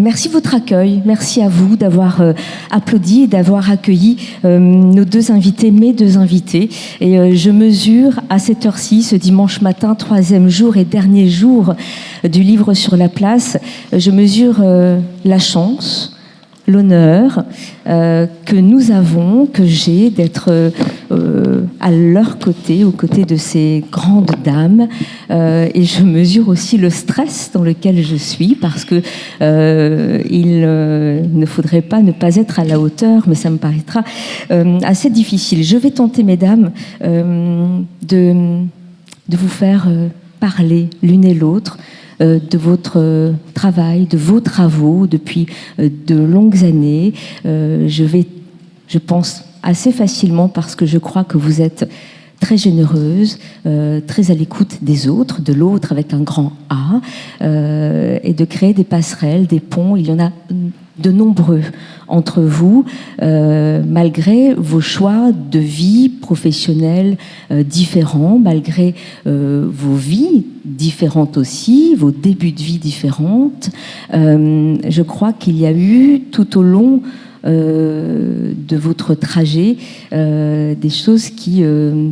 Merci de votre accueil. Merci à vous d'avoir applaudi et d'avoir accueilli nos deux invités, mes deux invités. Et je mesure à cette heure-ci, ce dimanche matin, 3e jour et dernier jour du livre sur la place, je mesure la chance, l'honneur que nous avons, que j'ai d'être à leur côté, aux côtés de ces grandes dames. Et je mesure aussi le stress dans lequel je suis, parce que il ne faudrait pas ne pas être à la hauteur, mais ça me paraîtra assez difficile. Je vais tenter, mesdames, de vous faire parler l'une et l'autre de votre travail, de vos travaux depuis de longues années. Je pense assez facilement, parce que je crois que vous êtes très généreuse, très à l'écoute des autres, de l'autre avec un grand A, et de créer des passerelles, des ponts. Il y en a de nombreux entre vous, malgré vos choix de vie professionnelle différents, malgré vos vies différentes aussi, vos débuts de vie différentes. Je crois qu'il y a eu tout au long de votre trajet des choses qui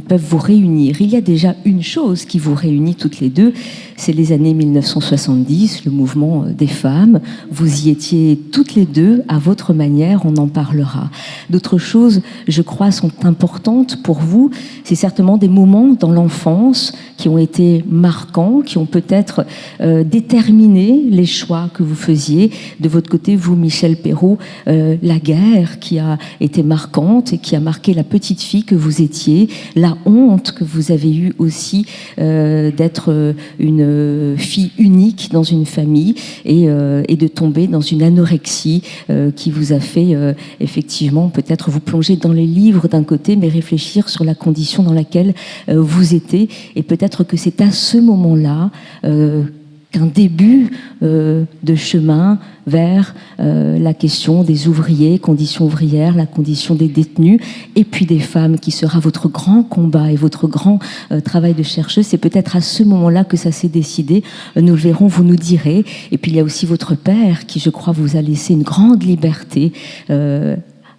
peuvent vous réunir. Il y a déjà une chose qui vous réunit toutes les deux, c'est les années 1970, le mouvement des femmes. Vous y étiez toutes les deux à votre manière, on en parlera. D'autres choses, je crois, sont importantes pour vous. C'est certainement des moments dans l'enfance qui ont été marquants, qui ont peut-être déterminé les choix que vous faisiez. De votre côté, vous, Michel Perrault, la guerre qui a été marquante et qui a marqué la petite fille que vous étiez, la honte que vous avez eue aussi d'être une fille unique dans une famille et de tomber dans une anorexie qui vous a fait effectivement peut-être vous plonger dans les livres d'un côté, mais réfléchir sur la condition dans laquelle vous étiez. Et peut-être que c'est à ce moment-là qu'un début de chemin vers la question des ouvriers, conditions ouvrières, la condition des détenus, et puis des femmes, qui sera votre grand combat et votre grand travail de chercheuse. C'est peut-être à ce moment-là que ça s'est décidé. Nous le verrons, vous nous direz. Et puis il y a aussi votre père, qui, je crois, vous a laissé une grande liberté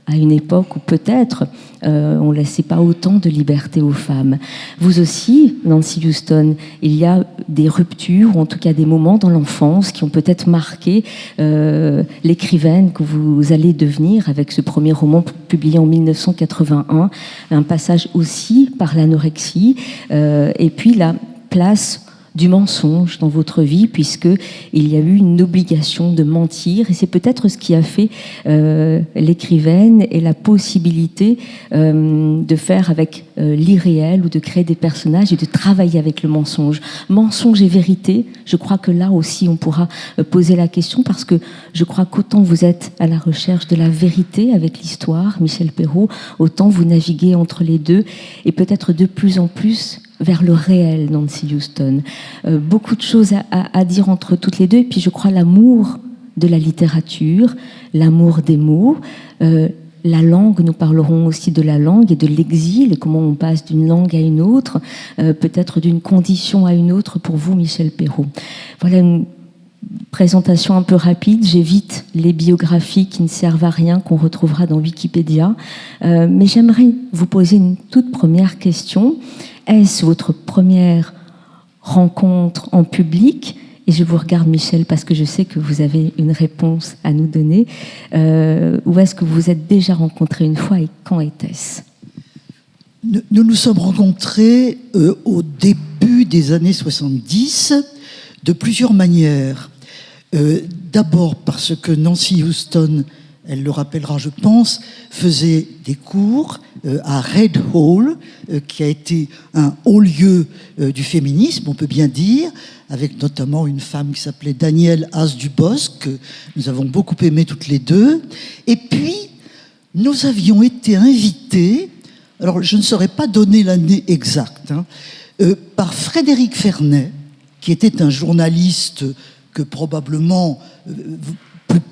à une époque où peut-être on ne laissait pas autant de liberté aux femmes. Vous aussi, Nancy Houston, il y a des ruptures, ou en tout cas des moments dans l'enfance qui ont peut-être marqué l'écrivaine que vous allez devenir avec ce premier roman publié en 1981, un passage aussi par l'anorexie, et puis la place du mensonge dans votre vie, puisqu'il y a eu une obligation de mentir, et c'est peut-être ce qui a fait l'écrivaine et la possibilité de faire avec l'irréel, ou de créer des personnages et de travailler avec le mensonge. Mensonge et vérité, je crois que là aussi on pourra poser la question, parce que je crois qu'autant vous êtes à la recherche de la vérité avec l'histoire, Michel Perrault, autant vous naviguez entre les deux, et peut-être de plus en plus vers le réel, Nancy Houston. Beaucoup de choses à dire entre toutes les deux, et puis je crois l'amour de la littérature, l'amour des mots, la langue. Nous parlerons aussi de la langue et de l'exil, et comment on passe d'une langue à une autre, peut-être d'une condition à une autre pour vous, Michel Perrault. Voilà une présentation un peu rapide. J'évite les biographies qui ne servent à rien, qu'on retrouvera dans Wikipédia. Mais j'aimerais vous poser une toute première question. Est-ce votre première rencontre en public? Et je vous regarde, Michel, parce que je sais que vous avez une réponse à nous donner. Ou est-ce que vous vous êtes déjà rencontrés une fois, et quand était-ce? Nous nous sommes rencontrés au début des années 70 de plusieurs manières. D'abord parce que Nancy Houston, elle le rappellera, je pense, faisait des cours à Red Hall, qui a été un haut lieu du féminisme, on peut bien dire, avec notamment une femme qui s'appelait Danielle Haas-Dubosc, que nous avons beaucoup aimé toutes les deux. Et puis, nous avions été invités, alors je ne saurais pas donner l'année exacte, par Frédéric Fernet, qui était un journaliste que probablement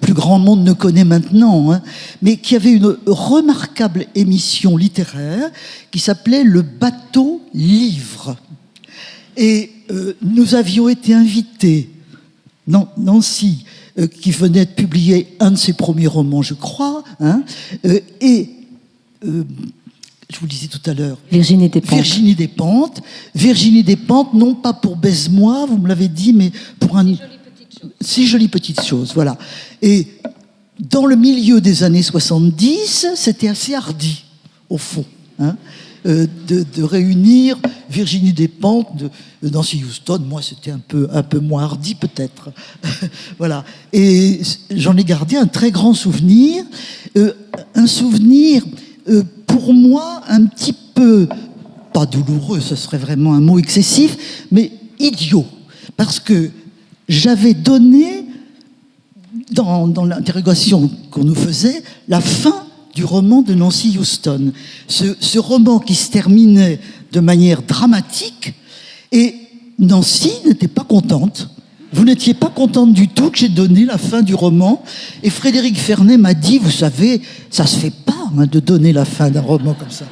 plus grand monde ne connaît maintenant, mais qui avait une remarquable émission littéraire qui s'appelait Le Bateau Livre. Et nous avions été invités, Nancy, qui venait de publier un de ses premiers romans, je crois, hein, je vous le disais tout à l'heure. Virginie Despentes. Virginie Despentes. Virginie Despentes, non pas pour Baise-moi, vous me l'avez dit, mais pour un... Si jolie petite chose, voilà. Et dans le milieu des années 70, c'était assez hardi, au fond, hein, de réunir Virginie Despentes, de Nancy Houston. Moi, c'était un peu moins hardi, peut-être. Voilà. Et j'en ai gardé un très grand souvenir. Un souvenir... pour moi, un petit peu, pas douloureux, ce serait vraiment un mot excessif, mais idiot. Parce que j'avais donné, dans l'interrogation qu'on nous faisait, la fin du roman de Nancy Houston. Ce roman qui se terminait de manière dramatique, et Nancy n'était pas contente. Vous n'étiez pas contente du tout que j'ai donné la fin du roman. Et Frédéric Fernet m'a dit, vous savez, ça se fait pas hein, de donner la fin d'un roman comme ça.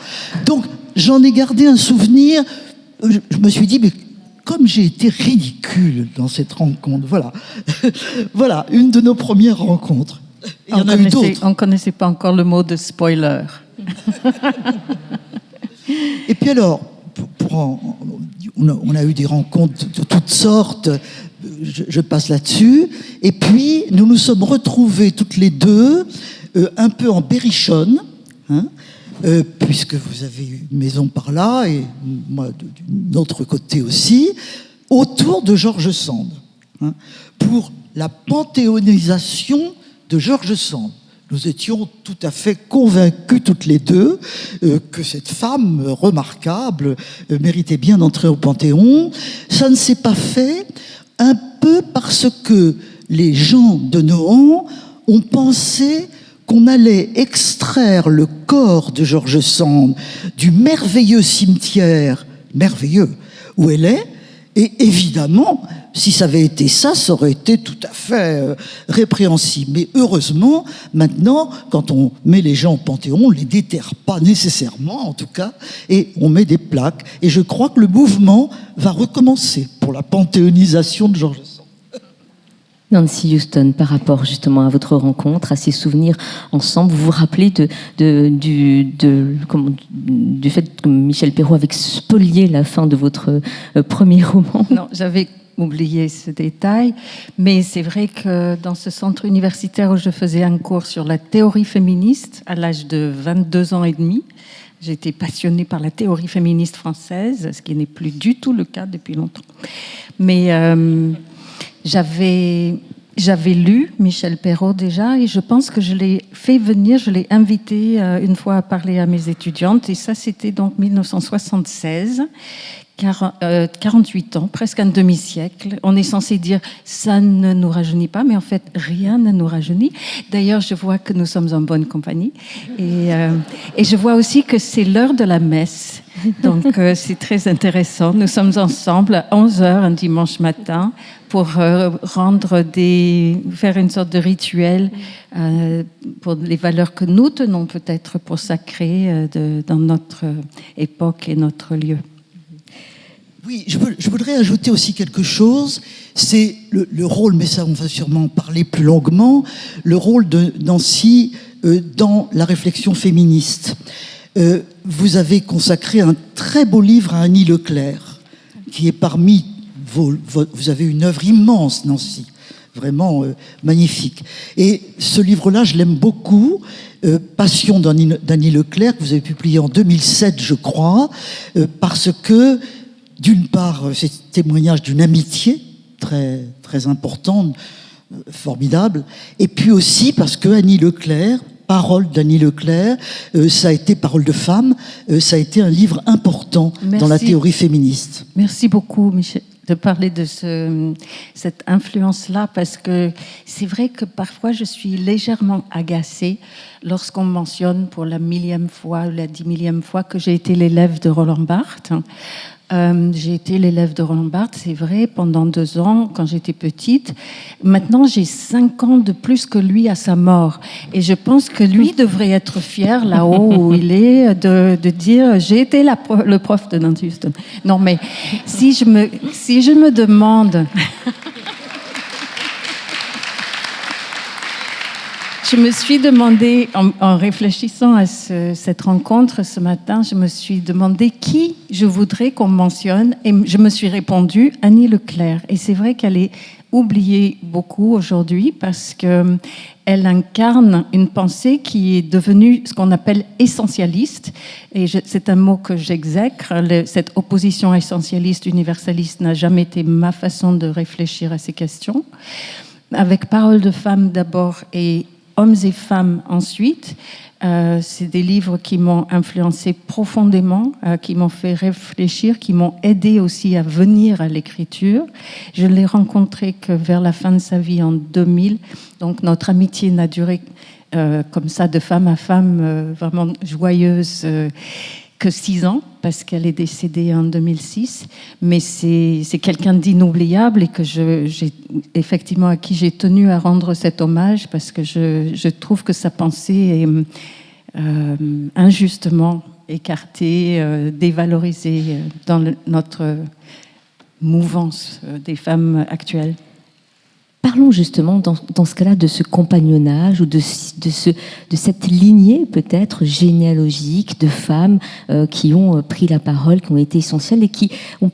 Donc, j'en ai gardé un souvenir. Je me suis dit, mais comme j'ai été ridicule dans cette rencontre. Voilà. Voilà, une de nos premières rencontres. Il y en a eu d'autres. On ne connaissait pas encore le mot de spoiler. Et puis alors, on a eu des rencontres de toutes sortes. Je passe là-dessus. Et puis, nous nous sommes retrouvés toutes les deux, un peu en berrichonne, hein, puisque vous avez une maison par là, et moi d'un autre côté aussi, autour de George Sand, hein, pour la panthéonisation de George Sand. Nous étions tout à fait convaincus toutes les deux que cette femme remarquable méritait bien d'entrer au Panthéon. Ça ne s'est pas fait, un peu parce que les gens de Nohant ont pensé qu'on allait extraire le corps de George Sand du merveilleux cimetière, merveilleux, où elle est, et évidemment, si ça avait été ça, ça aurait été tout à fait répréhensible. Mais heureusement, maintenant, quand on met les gens au Panthéon, on ne les déterre pas nécessairement, en tout cas, et on met des plaques. Et je crois que le mouvement va recommencer pour la panthéonisation de George Sand. Nancy Houston, par rapport justement à votre rencontre, à ces souvenirs ensemble, vous vous rappelez du fait que Michel Perrault avait spolié la fin de votre premier roman? Non, j'avais oublié ce détail, mais c'est vrai que dans ce centre universitaire où je faisais un cours sur la théorie féministe à l'âge de 22 ans et demi, j'étais passionnée par la théorie féministe française, ce qui n'est plus du tout le cas depuis longtemps. Mais j'avais lu Michel Perrault déjà, et je pense que je l'ai fait venir, je l'ai invité une fois à parler à mes étudiantes, et ça c'était donc 1976, 48 ans, presque un demi-siècle. On est censé dire ça ne nous rajeunit pas, mais en fait rien ne nous rajeunit. D'ailleurs, je vois que nous sommes en bonne compagnie, et je vois aussi que c'est l'heure de la messe. Donc c'est très intéressant. Nous sommes ensemble à 11h un dimanche matin pour faire une sorte de rituel pour les valeurs que nous tenons peut-être pour sacrées dans notre époque et notre lieu. Oui, je voudrais ajouter aussi quelque chose, c'est le rôle, mais ça on va sûrement en parler plus longuement, le rôle de Nancy dans la réflexion féministe. Vous avez consacré un très beau livre à Annie Leclerc, qui est parmi vous avez une œuvre immense, Nancy, vraiment magnifique. Et ce livre-là, je l'aime beaucoup, Passion d'Annie Leclerc, que vous avez publié en 2007, je crois, parce que, d'une part, c'est un témoignage d'une amitié très, très importante, formidable, et puis aussi parce que Annie Leclerc, Parole d'Annie Leclerc, ça a été Parole de femme, ça a été un livre important dans la théorie féministe. Merci beaucoup, Michel, de parler de cette influence-là, parce que c'est vrai que parfois je suis légèrement agacée lorsqu'on mentionne pour la 1000e fois ou la 10 000e fois que j'ai été l'élève de Roland Barthes. J'ai été l'élève de Roland Barthes, c'est vrai, pendant 2 ans, quand j'étais petite. Maintenant, j'ai 5 ans de plus que lui à sa mort. Et je pense que lui devrait être fier, là-haut où il est, de dire « j'ai été le prof de Nancy Houston ». Non, mais si je me demande... Je me suis demandé, en réfléchissant à cette rencontre ce matin, je me suis demandé qui je voudrais qu'on mentionne, et je me suis répondu Annie Leclerc. Et c'est vrai qu'elle est oubliée beaucoup aujourd'hui parce que elle incarne une pensée qui est devenue ce qu'on appelle essentialiste. Et c'est un mot que j'exècre. Cette opposition essentialiste-universaliste n'a jamais été ma façon de réfléchir à ces questions. Avec Paroles de femmes d'abord et Hommes et femmes ensuite, c'est des livres qui m'ont influencé profondément, qui m'ont fait réfléchir, qui m'ont aidé aussi à venir à l'écriture. Je l'ai rencontré que vers la fin de sa vie en 2000, donc notre amitié n'a duré comme ça de femme à femme, vraiment joyeuse, que 6 ans, parce qu'elle est décédée en 2006, mais c'est quelqu'un d'inoubliable et que effectivement à qui j'ai tenu à rendre cet hommage, parce que je trouve que sa pensée est injustement écartée, dévalorisée dans notre mouvance des femmes actuelles. Parlons justement dans ce cas-là de ce compagnonnage ou de cette lignée peut-être généalogique de femmes qui ont pris la parole, qui ont été essentielles et qui ont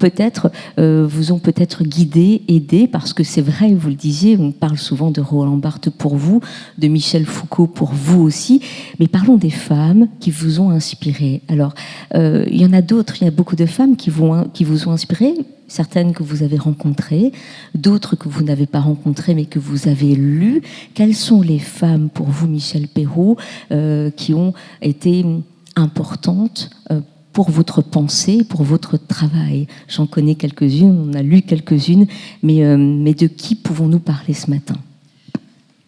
vous ont peut-être guidé, aidé, parce que c'est vrai, vous le disiez, on parle souvent de Roland Barthes pour vous, de Michel Foucault pour vous aussi, mais parlons des femmes qui vous ont inspiré. Alors, il y en a d'autres, il y a beaucoup de femmes qui vous ont inspiré. Certaines que vous avez rencontrées, d'autres que vous n'avez pas rencontrées mais que vous avez lues. Quelles sont les femmes pour vous, Michel Perrault, qui ont été importantes pour votre pensée, pour votre travail? J'en connais quelques-unes, on a lu quelques-unes, mais de qui pouvons-nous parler ce matin?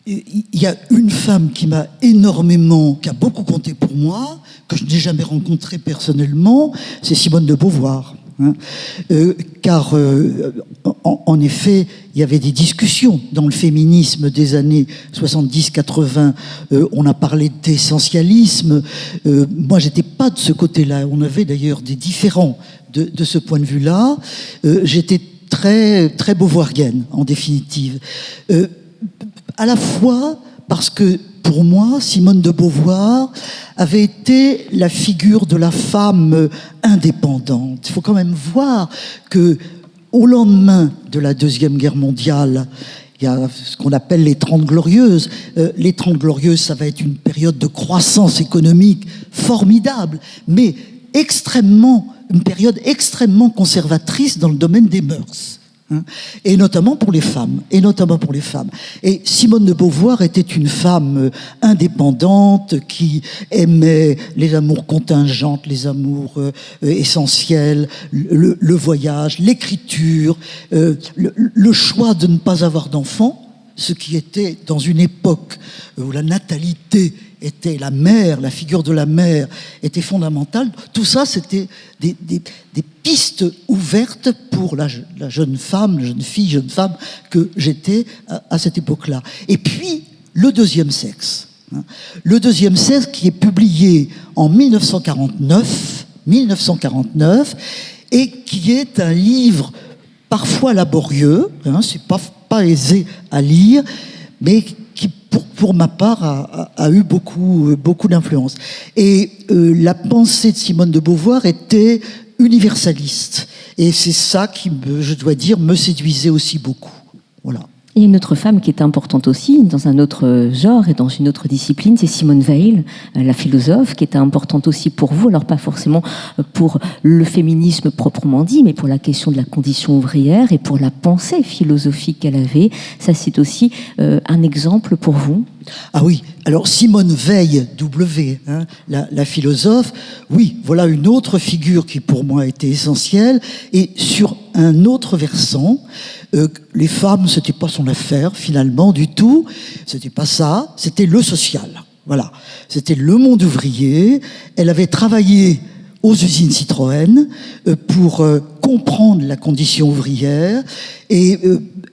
Il y a une femme qui m'a qui a beaucoup compté pour moi, que je n'ai jamais rencontrée personnellement, c'est Simone de Beauvoir. Car en effet, il y avait des discussions dans le féminisme des années 70-80. On a parlé d'essentialisme. Moi, j'étais pas de ce côté-là. On avait d'ailleurs des différends de ce point de vue-là. J'étais très très beauvoirienne, en définitive. À la fois parce que pour moi, Simone de Beauvoir avait été la figure de la femme indépendante. Il faut quand même voir que, au lendemain de la Deuxième Guerre mondiale, il y a ce qu'on appelle les 30 Glorieuses. Les 30 Glorieuses, ça va être une période de croissance économique formidable, mais une période extrêmement conservatrice dans le domaine des mœurs. Et notamment pour les femmes. Et Simone de Beauvoir était une femme indépendante qui aimait les amours contingentes, les amours essentiels, le voyage, l'écriture, le choix de ne pas avoir d'enfants, ce qui était dans une époque où la natalité était la figure de la mère était fondamentale. Tout ça, c'était des pistes ouvertes pour la jeune femme que j'étais à cette époque-là. Et puis, le deuxième sexe. Le deuxième sexe qui est publié en 1949, et qui est un livre parfois laborieux, c'est pas aisé à lire, mais qui, pour ma part, a eu beaucoup d'influence. Et la pensée de Simone de Beauvoir était universaliste. Et c'est ça qui, je dois dire, me séduisait aussi beaucoup. Voilà. Il y a une autre femme qui est importante aussi, dans un autre genre et dans une autre discipline, c'est Simone Veil, la philosophe, qui était importante aussi pour vous, alors pas forcément pour le féminisme proprement dit, mais pour la question de la condition ouvrière et pour la pensée philosophique qu'elle avait. Ça, c'est aussi un exemple pour vous. Ah oui, alors Simone Veil, la philosophe, oui, voilà une autre figure qui pour moi était essentielle. Et sur un autre versant, les femmes, c'était pas son affaire finalement du tout, c'était pas ça, c'était le social. Voilà, c'était le monde ouvrier. Elle avait travaillé aux usines Citroën pour comprendre la condition ouvrière et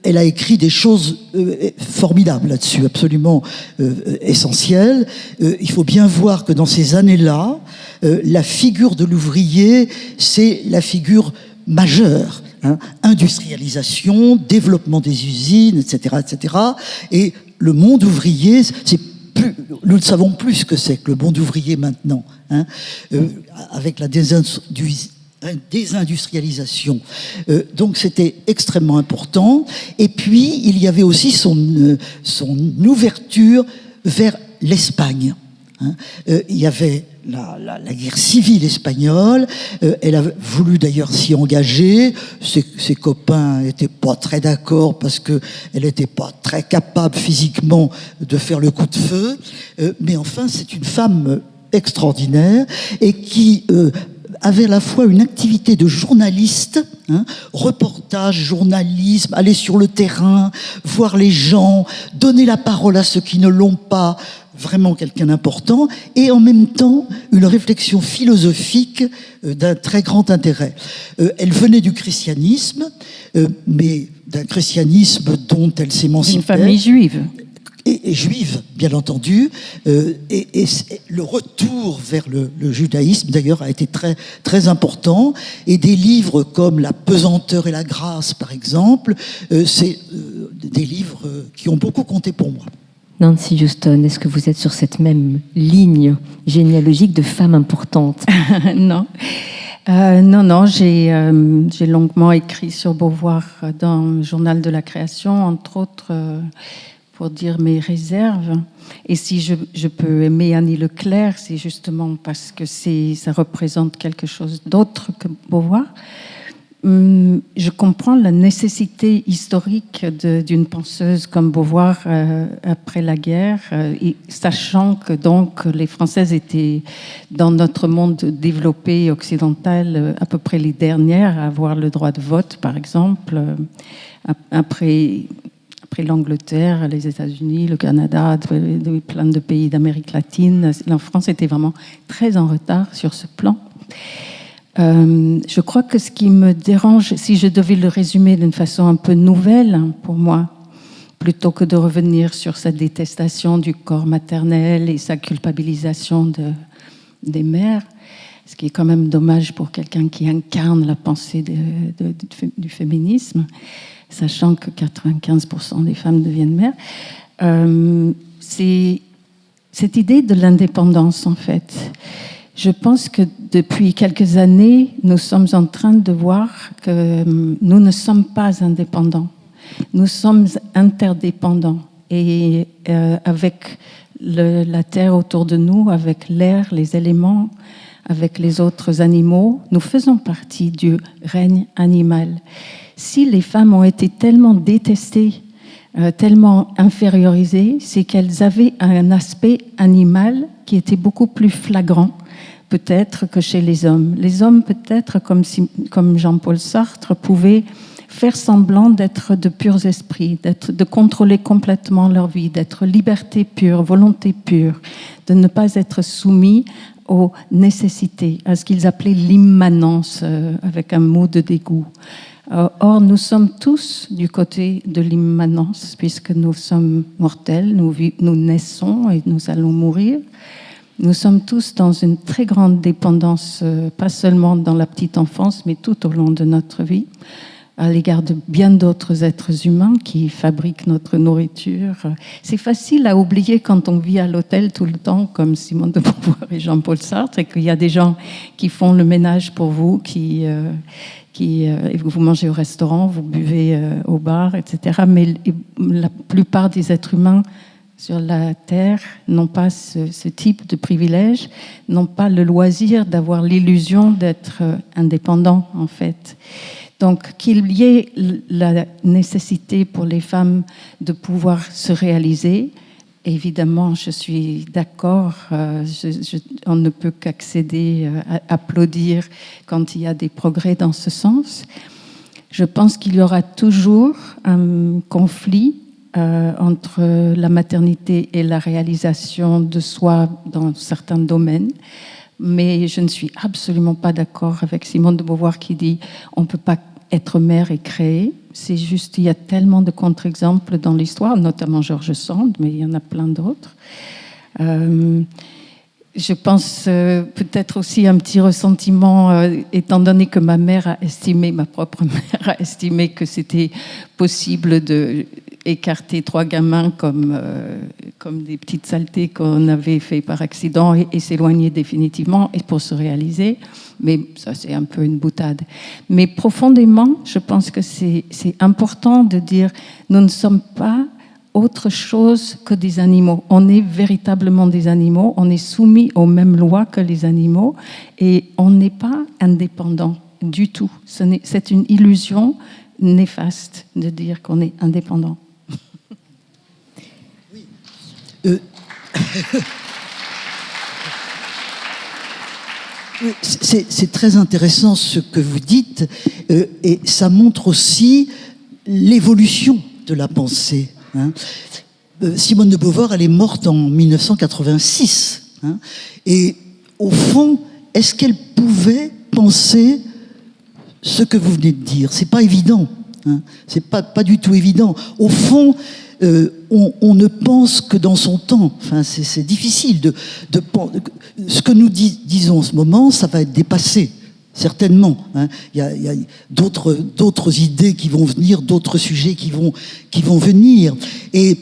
elle a écrit des choses formidables là-dessus, absolument essentielles. Il faut bien voir que dans ces années-là, la figure de l'ouvrier, c'est la figure majeure. Industrialisation, développement des usines, etc., etc. Et le monde ouvrier, c'est nous ne savons plus ce que c'est que le monde ouvrier maintenant, hein, avec la désindustrialisation. Donc c'était extrêmement important. Et puis il y avait aussi son ouverture vers l'Espagne. Hein. Il y avait la guerre civile espagnole. Elle a voulu d'ailleurs s'y engager. Ses copains n'étaient pas très d'accord parce qu'elle n'était pas très capable physiquement de faire le coup de feu. Mais enfin, c'est une femme extraordinaire et qui avait à la fois une activité de journaliste, hein, reportage, journalisme, aller sur le terrain, voir les gens, donner la parole à ceux qui ne l'ont pas, vraiment quelqu'un d'important, et en même temps une réflexion philosophique d'un très grand intérêt. Elle venait du christianisme, mais d'un christianisme dont elle s'émancipait. Une famille juive. Et juive, bien entendu, et le retour vers le judaïsme, d'ailleurs, a été très, très important, et des livres comme La pesanteur et la grâce, par exemple, c'est des livres qui ont beaucoup compté pour moi. Nancy Houston, est-ce que vous êtes sur cette même ligne généalogique de femmes importantes? Non. Non, j'ai longuement écrit sur Beauvoir dans le Journal de la Création, entre autres, pour dire mes réserves. Et si je peux aimer Annie Leclerc, c'est justement parce que ça représente quelque chose d'autre que Beauvoir. Je comprends la nécessité historique d'une penseuse comme Beauvoir après la guerre, sachant que donc les Françaises étaient dans notre monde développé occidental à peu près les dernières à avoir le droit de vote, par exemple, après l'Angleterre, les États-Unis, le Canada, plein de pays d'Amérique latine. La France était vraiment très en retard sur ce plan. Je crois que ce qui me dérange, si je devais le résumer d'une façon un peu nouvelle pour moi, plutôt que de revenir sur sa détestation du corps maternel et sa culpabilisation des mères, ce qui est quand même dommage pour quelqu'un qui incarne la pensée du féminisme, sachant que 95% des femmes deviennent mères, c'est cette idée de l'indépendance, en fait. Je pense que depuis quelques années, nous sommes en train de voir que nous ne sommes pas indépendants. Nous sommes interdépendants. Et avec la terre autour de nous, avec l'air, les éléments, avec les autres animaux, nous faisons partie du règne animal. Si les femmes ont été tellement détestées, tellement infériorisées, c'est qu'elles avaient un aspect animal qui était beaucoup plus flagrant, peut-être, que chez les hommes. Les hommes, peut-être, comme Jean-Paul Sartre, pouvaient faire semblant d'être de purs esprits, de contrôler complètement leur vie, d'être liberté pure, volonté pure, de ne pas être soumis aux nécessités, à ce qu'ils appelaient l'immanence, avec un mot de dégoût. Or, nous sommes tous du côté de l'immanence, puisque nous sommes mortels, nous naissons et nous allons mourir. Nous sommes tous dans une très grande dépendance, pas seulement dans la petite enfance, mais tout au long de notre vie, à l'égard de bien d'autres êtres humains qui fabriquent notre nourriture. C'est facile à oublier quand on vit à l'hôtel tout le temps, comme Simone de Beauvoir et Jean-Paul Sartre, et qu'il y a des gens qui font le ménage pour vous, vous mangez au restaurant, vous buvez au bar, etc. Mais la plupart des êtres humains sur la Terre n'ont pas ce type de privilège, n'ont pas le loisir d'avoir l'illusion d'être indépendants, en fait. Donc, qu'il y ait la nécessité pour les femmes de pouvoir se réaliser, évidemment, je suis d'accord. On ne peut qu'accéder, applaudir quand il y a des progrès dans ce sens. Je pense qu'il y aura toujours un conflit entre la maternité et la réalisation de soi dans certains domaines. Mais je ne suis absolument pas d'accord avec Simone de Beauvoir qui dit on ne peut pas être mère et créer. C'est juste, il y a tellement de contre-exemples dans l'histoire, notamment George Sand, mais il y en a plein d'autres. Je pense peut-être aussi un petit ressentiment, étant donné que ma propre mère a estimé que c'était possible de écarter 3 gamins comme des petites saletés qu'on avait fait par accident et s'éloigner définitivement et pour se réaliser. Mais ça, c'est un peu une boutade. Mais profondément, je pense que c'est important de dire nous ne sommes pas autre chose que des animaux. On est véritablement des animaux, on est soumis aux mêmes lois que les animaux et on n'est pas indépendant du tout. C'est une illusion néfaste de dire qu'on est indépendant. Oui. C'est très intéressant ce que vous dites et ça montre aussi l'évolution de la pensée. Simone de Beauvoir, elle est morte en 1986. Et au fond, est-ce qu'elle pouvait penser ce que vous venez de dire? C'est pas évident. C'est pas du tout évident. Au fond, on ne pense que dans son temps. Enfin, c'est difficile de ce que nous disons en ce moment, ça va être dépassé. Certainement. Il y a d'autres idées qui vont venir, d'autres sujets qui vont venir. Et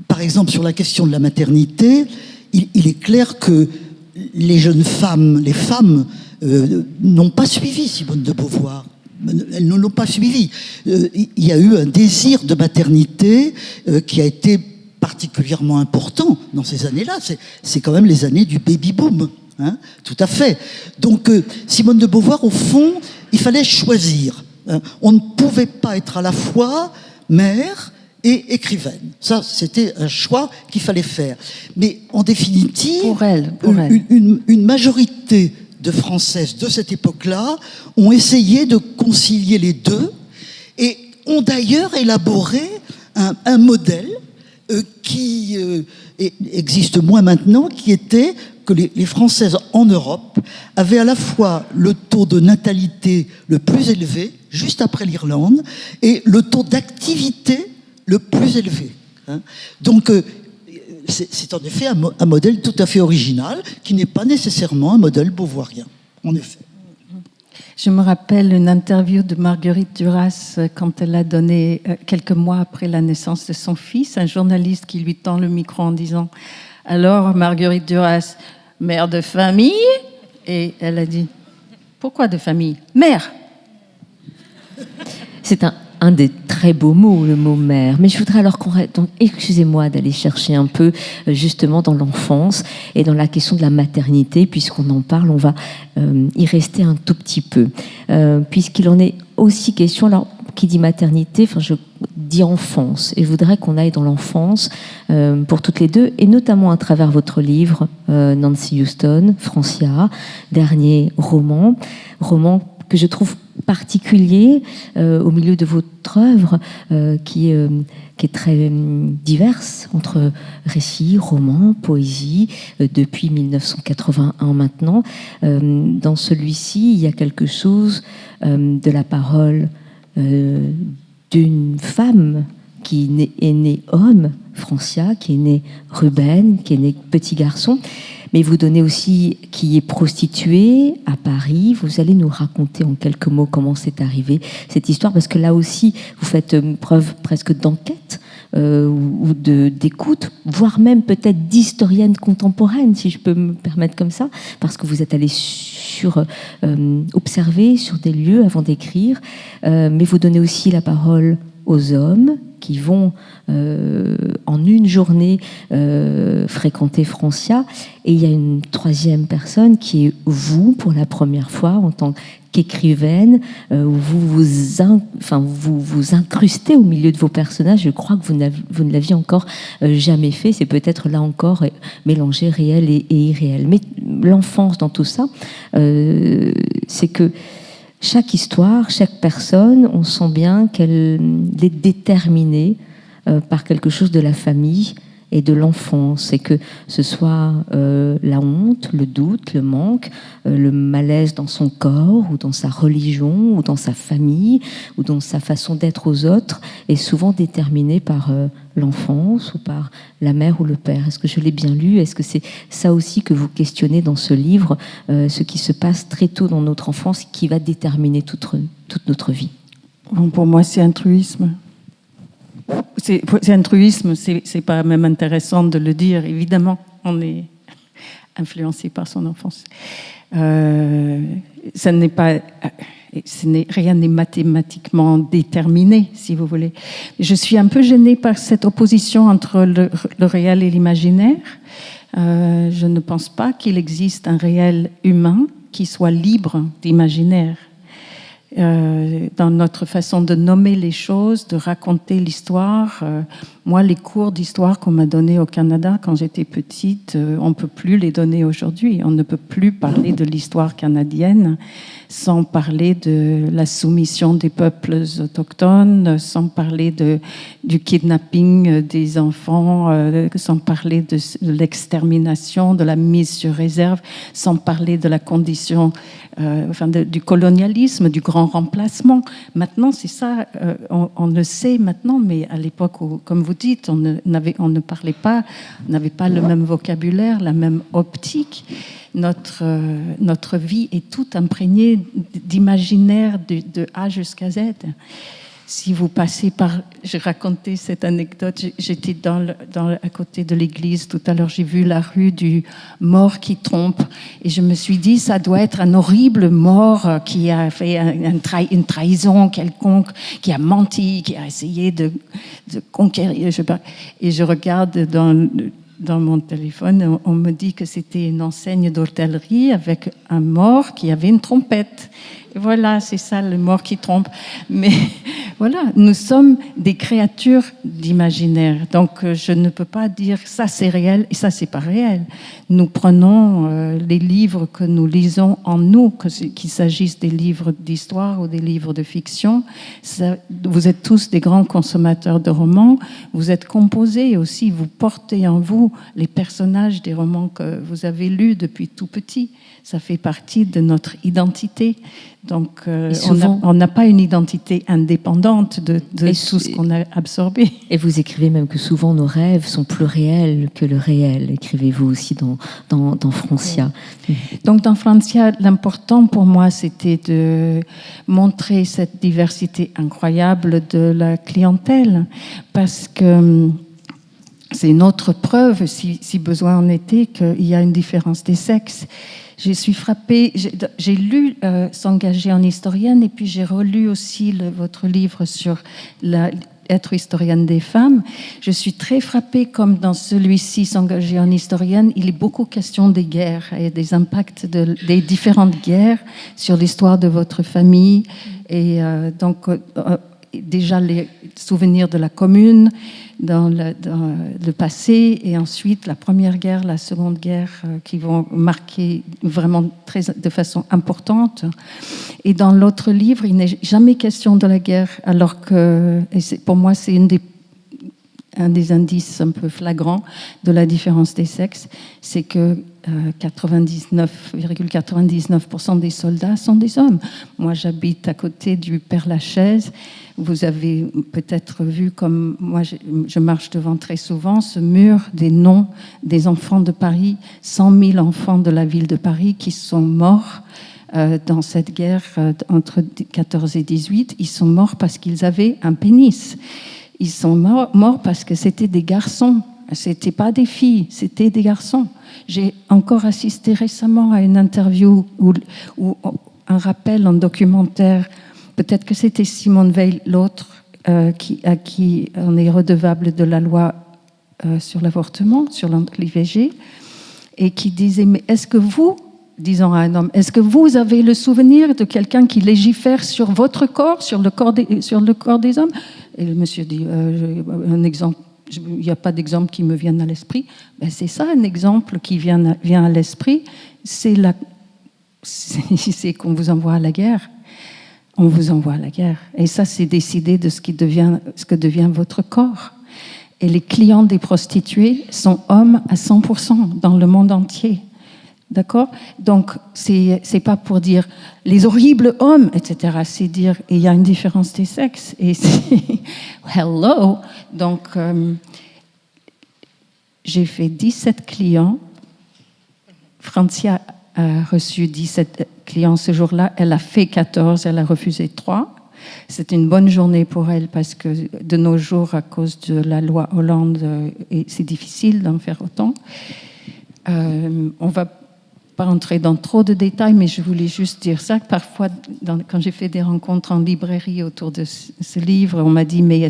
par exemple, sur la question de la maternité, il est clair que les jeunes femmes, les femmes, n'ont pas suivi Simone de Beauvoir. Elles ne l'ont pas suivi. Il y a eu un désir de maternité qui a été particulièrement important dans ces années-là. C'est quand même les années du baby-boom. Tout à fait. Donc, Simone de Beauvoir, au fond, il fallait choisir. On ne pouvait pas être à la fois mère et écrivaine. Ça, c'était un choix qu'il fallait faire. Mais en définitive, pour elle. Une majorité de Françaises de cette époque-là ont essayé de concilier les deux et ont d'ailleurs élaboré un modèle qui existe moins maintenant, qui était que les Françaises en Europe avaient à la fois le taux de natalité le plus élevé, juste après l'Irlande, et le taux d'activité le plus élevé. Donc, c'est en effet un modèle tout à fait original, qui n'est pas nécessairement un modèle beauvoirien, en effet. Je me rappelle une interview de Marguerite Duras quand elle a donné, quelques mois après la naissance de son fils, un journaliste qui lui tend le micro en disant « Alors, Marguerite Duras, mère de famille ?» Et elle a dit « Pourquoi de famille ? Mère !» C'est un des très beaux mots, le mot mère. Mais je voudrais alors donc, excusez-moi d'aller chercher un peu justement dans l'enfance et dans la question de la maternité, puisqu'on en parle, on va y rester un tout petit peu, puisqu'il en est aussi question. Alors, qui dit maternité, enfin, je dis enfance, et je voudrais qu'on aille dans l'enfance pour toutes les deux, et notamment à travers votre livre, Nancy Houston, Francia, dernier roman que je trouve particulier au milieu de votre œuvre qui est très diverse entre récits, romans, poésie, depuis 1981 maintenant. Dans celui-ci, il y a quelque chose de la parole d'une femme qui est née homme, Francia, qui est née Ruben, qui est née petit garçon. Mais vous donnez aussi qui est prostituée à Paris. Vous allez nous raconter en quelques mots comment c'est arrivé, cette histoire, parce que là aussi, vous faites preuve presque d'enquête ou d'écoute, voire même peut-être d'historienne contemporaine, si je peux me permettre comme ça, parce que vous êtes allé observer sur des lieux avant d'écrire, mais vous donnez aussi la parole aux hommes qui vont en une journée fréquenter Francia. Et il y a une troisième personne qui est vous, pour la première fois, en tant qu'écrivaine, où vous incrustez au milieu de vos personnages. Je crois que vous ne l'aviez encore jamais fait. C'est peut-être là encore mélanger réel et irréel. Mais l'enfance dans tout ça, c'est que chaque histoire, chaque personne, on sent bien qu'elle est déterminée par quelque chose de la famille et de l'enfance, et que ce soit la honte, le doute, le manque, le malaise dans son corps ou dans sa religion ou dans sa famille ou dans sa façon d'être aux autres, est souvent déterminé par l'enfance ou par la mère ou le père. Est-ce que je l'ai bien lu? Est-ce que c'est ça aussi que vous questionnez dans ce livre, ce qui se passe très tôt dans notre enfance qui va déterminer toute notre vie? Pour moi, c'est un truisme. C'est un truisme, c'est pas même intéressant de le dire. Évidemment, on est influencé par son enfance. Ça n'est pas, rien n'est mathématiquement déterminé, si vous voulez. Je suis un peu gênée par cette opposition entre le réel et l'imaginaire. Je ne pense pas qu'il existe un réel humain qui soit libre d'imaginaire. Dans notre façon de nommer les choses, de raconter l'histoire. Moi, les cours d'histoire qu'on m'a donnés au Canada quand j'étais petite, on ne peut plus les donner aujourd'hui. On ne peut plus parler de l'histoire canadienne sans parler de la soumission des peuples autochtones, sans parler du kidnapping des enfants, sans parler de l'extermination, de la mise sur réserve, sans parler de la condition, du colonialisme, du grand remplacement. Maintenant, c'est ça, on le sait maintenant, mais à l'époque où, comme vous dites, on ne parlait pas, on n'avait pas le même vocabulaire, la même optique. Notre vie est toute imprégnée d'imaginaire de A jusqu'à Z. Si vous passez par... J'ai raconté cette anecdote, j'étais à côté de l'église tout à l'heure, j'ai vu la rue du mort qui trompe, et je me suis dit, ça doit être un horrible mort qui a fait une trahison quelconque, qui a menti, qui a essayé de conquérir, je sais pas. Et je regarde dans mon téléphone, on me dit que c'était une enseigne d'hôtellerie avec un mort qui avait une trompette. Et voilà, c'est ça, le mort qui trompe. Mais voilà, nous sommes des créatures d'imaginaire. Donc, je ne peux pas dire ça c'est réel et ça c'est pas réel. Nous prenons les livres que nous lisons en nous, qu'il s'agisse des livres d'histoire ou des livres de fiction. Vous êtes tous des grands consommateurs de romans. Vous êtes composés aussi, vous portez en vous les personnages des romans que vous avez lus depuis tout petit. Ça fait partie de notre identité. Donc, on n'a pas une identité indépendante de tout ce qu'on a absorbé. Et vous écrivez même que souvent nos rêves sont plus réels que le réel. Écrivez-vous aussi dans Francia. Donc, dans Francia, l'important pour moi, c'était de montrer cette diversité incroyable de la clientèle. Parce que c'est une autre preuve, si besoin en était, qu'il y a une différence des sexes. Je suis frappée, j'ai lu S'engager en historienne, et puis j'ai relu aussi votre livre sur être historienne des femmes. Je suis très frappée, comme dans celui-ci, S'engager en historienne, il est beaucoup question des guerres et des impacts des différentes guerres sur l'histoire de votre famille. Et donc, déjà les souvenirs de la Commune dans le passé, et ensuite la Première Guerre, la Seconde Guerre, qui vont marquer vraiment de façon importante. Et dans l'autre livre, il n'est jamais question de la guerre, alors que, pour moi, c'est un des indices un peu flagrants de la différence des sexes, c'est que 99,99% des soldats sont des hommes. Moi, j'habite à côté du Père-Lachaise. Vous avez peut-être vu, comme moi, je marche devant très souvent, ce mur des noms des enfants de Paris, 100 000 enfants de la ville de Paris qui sont morts dans cette guerre entre 14 et 18. Ils sont morts parce qu'ils avaient un pénis. Ils sont morts parce que c'était des garçons. C'était pas des filles, c'était des garçons. J'ai encore assisté récemment à une interview ou un rappel en documentaire. Peut-être que c'était Simone Veil, l'autre, à qui on est redevable de la loi sur l'avortement, sur l'IVG, et qui disait, mais est-ce que vous, disant à un homme, est-ce que vous avez le souvenir de quelqu'un qui légifère sur votre corps, sur le corps des hommes? Et le monsieur dit, un exemple. Il n'y a pas d'exemple qui me vienne à l'esprit. Ben c'est ça, un exemple qui vient à l'esprit, c'est qu'on vous envoie à la guerre. On vous envoie à la guerre. Et ça, c'est décider de ce que devient votre corps. Et les clients des prostituées sont hommes à 100% dans le monde entier. D'accord? Donc, c'est pas pour dire les horribles hommes, etc. C'est dire il y a une différence des sexes. Et c'est hello. Donc, j'ai fait 17 clients. Francia a reçu 17 clients ce jour-là. Elle a fait 14, elle a refusé 3. C'est une bonne journée pour elle parce que de nos jours, à cause de la loi Hollande, c'est difficile d'en faire autant. On va pas entrer dans trop de détails, mais je voulais juste dire ça. Parfois, quand j'ai fait des rencontres en librairie autour de ce livre, on m'a dit, mais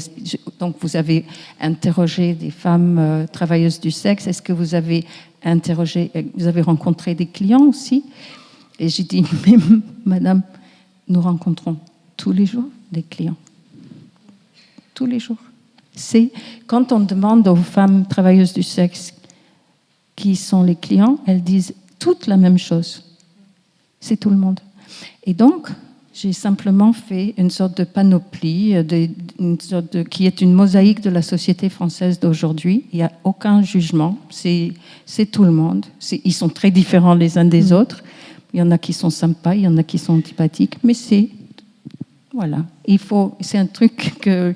donc vous avez interrogé des femmes travailleuses du sexe, est-ce que vous avez rencontré des clients aussi? Et j'ai dit, mais madame, nous rencontrons tous les jours des clients. Tous les jours. C'est quand on demande aux femmes travailleuses du sexe qui sont les clients, elles disent toute la même chose. C'est tout le monde. Et donc, j'ai simplement fait une sorte de panoplie, qui est une mosaïque de la société française d'aujourd'hui. Il n'y a aucun jugement. C'est tout le monde. Ils sont très différents les uns des autres. Il y en a qui sont sympas, il y en a qui sont antipathiques, mais voilà. C'est un truc que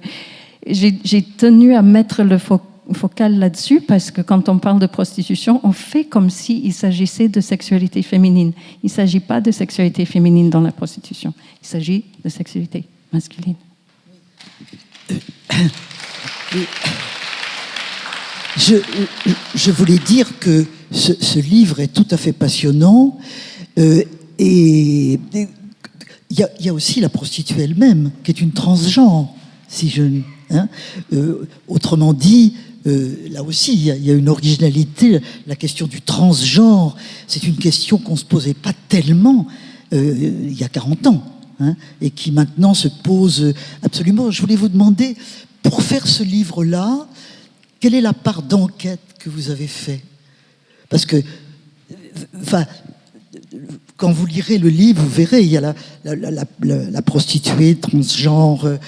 j'ai tenu à mettre le focal là-dessus parce que quand on parle de prostitution, on fait comme s'il s'agissait de sexualité féminine. Il ne s'agit pas de sexualité féminine dans la prostitution. Il s'agit de sexualité masculine. Je voulais dire que ce livre est tout à fait passionnant et il y a aussi la prostituée elle-même qui est une transgenre, autrement dit. Là aussi, il y a une originalité. La question du transgenre, c'est une question qu'on ne se posait pas tellement il y a 40 ans, et qui maintenant se pose absolument. Je voulais vous demander, pour faire ce livre-là, quelle est la part d'enquête que vous avez fait? Parce que, quand vous lirez le livre, vous verrez, il y a la prostituée transgenre,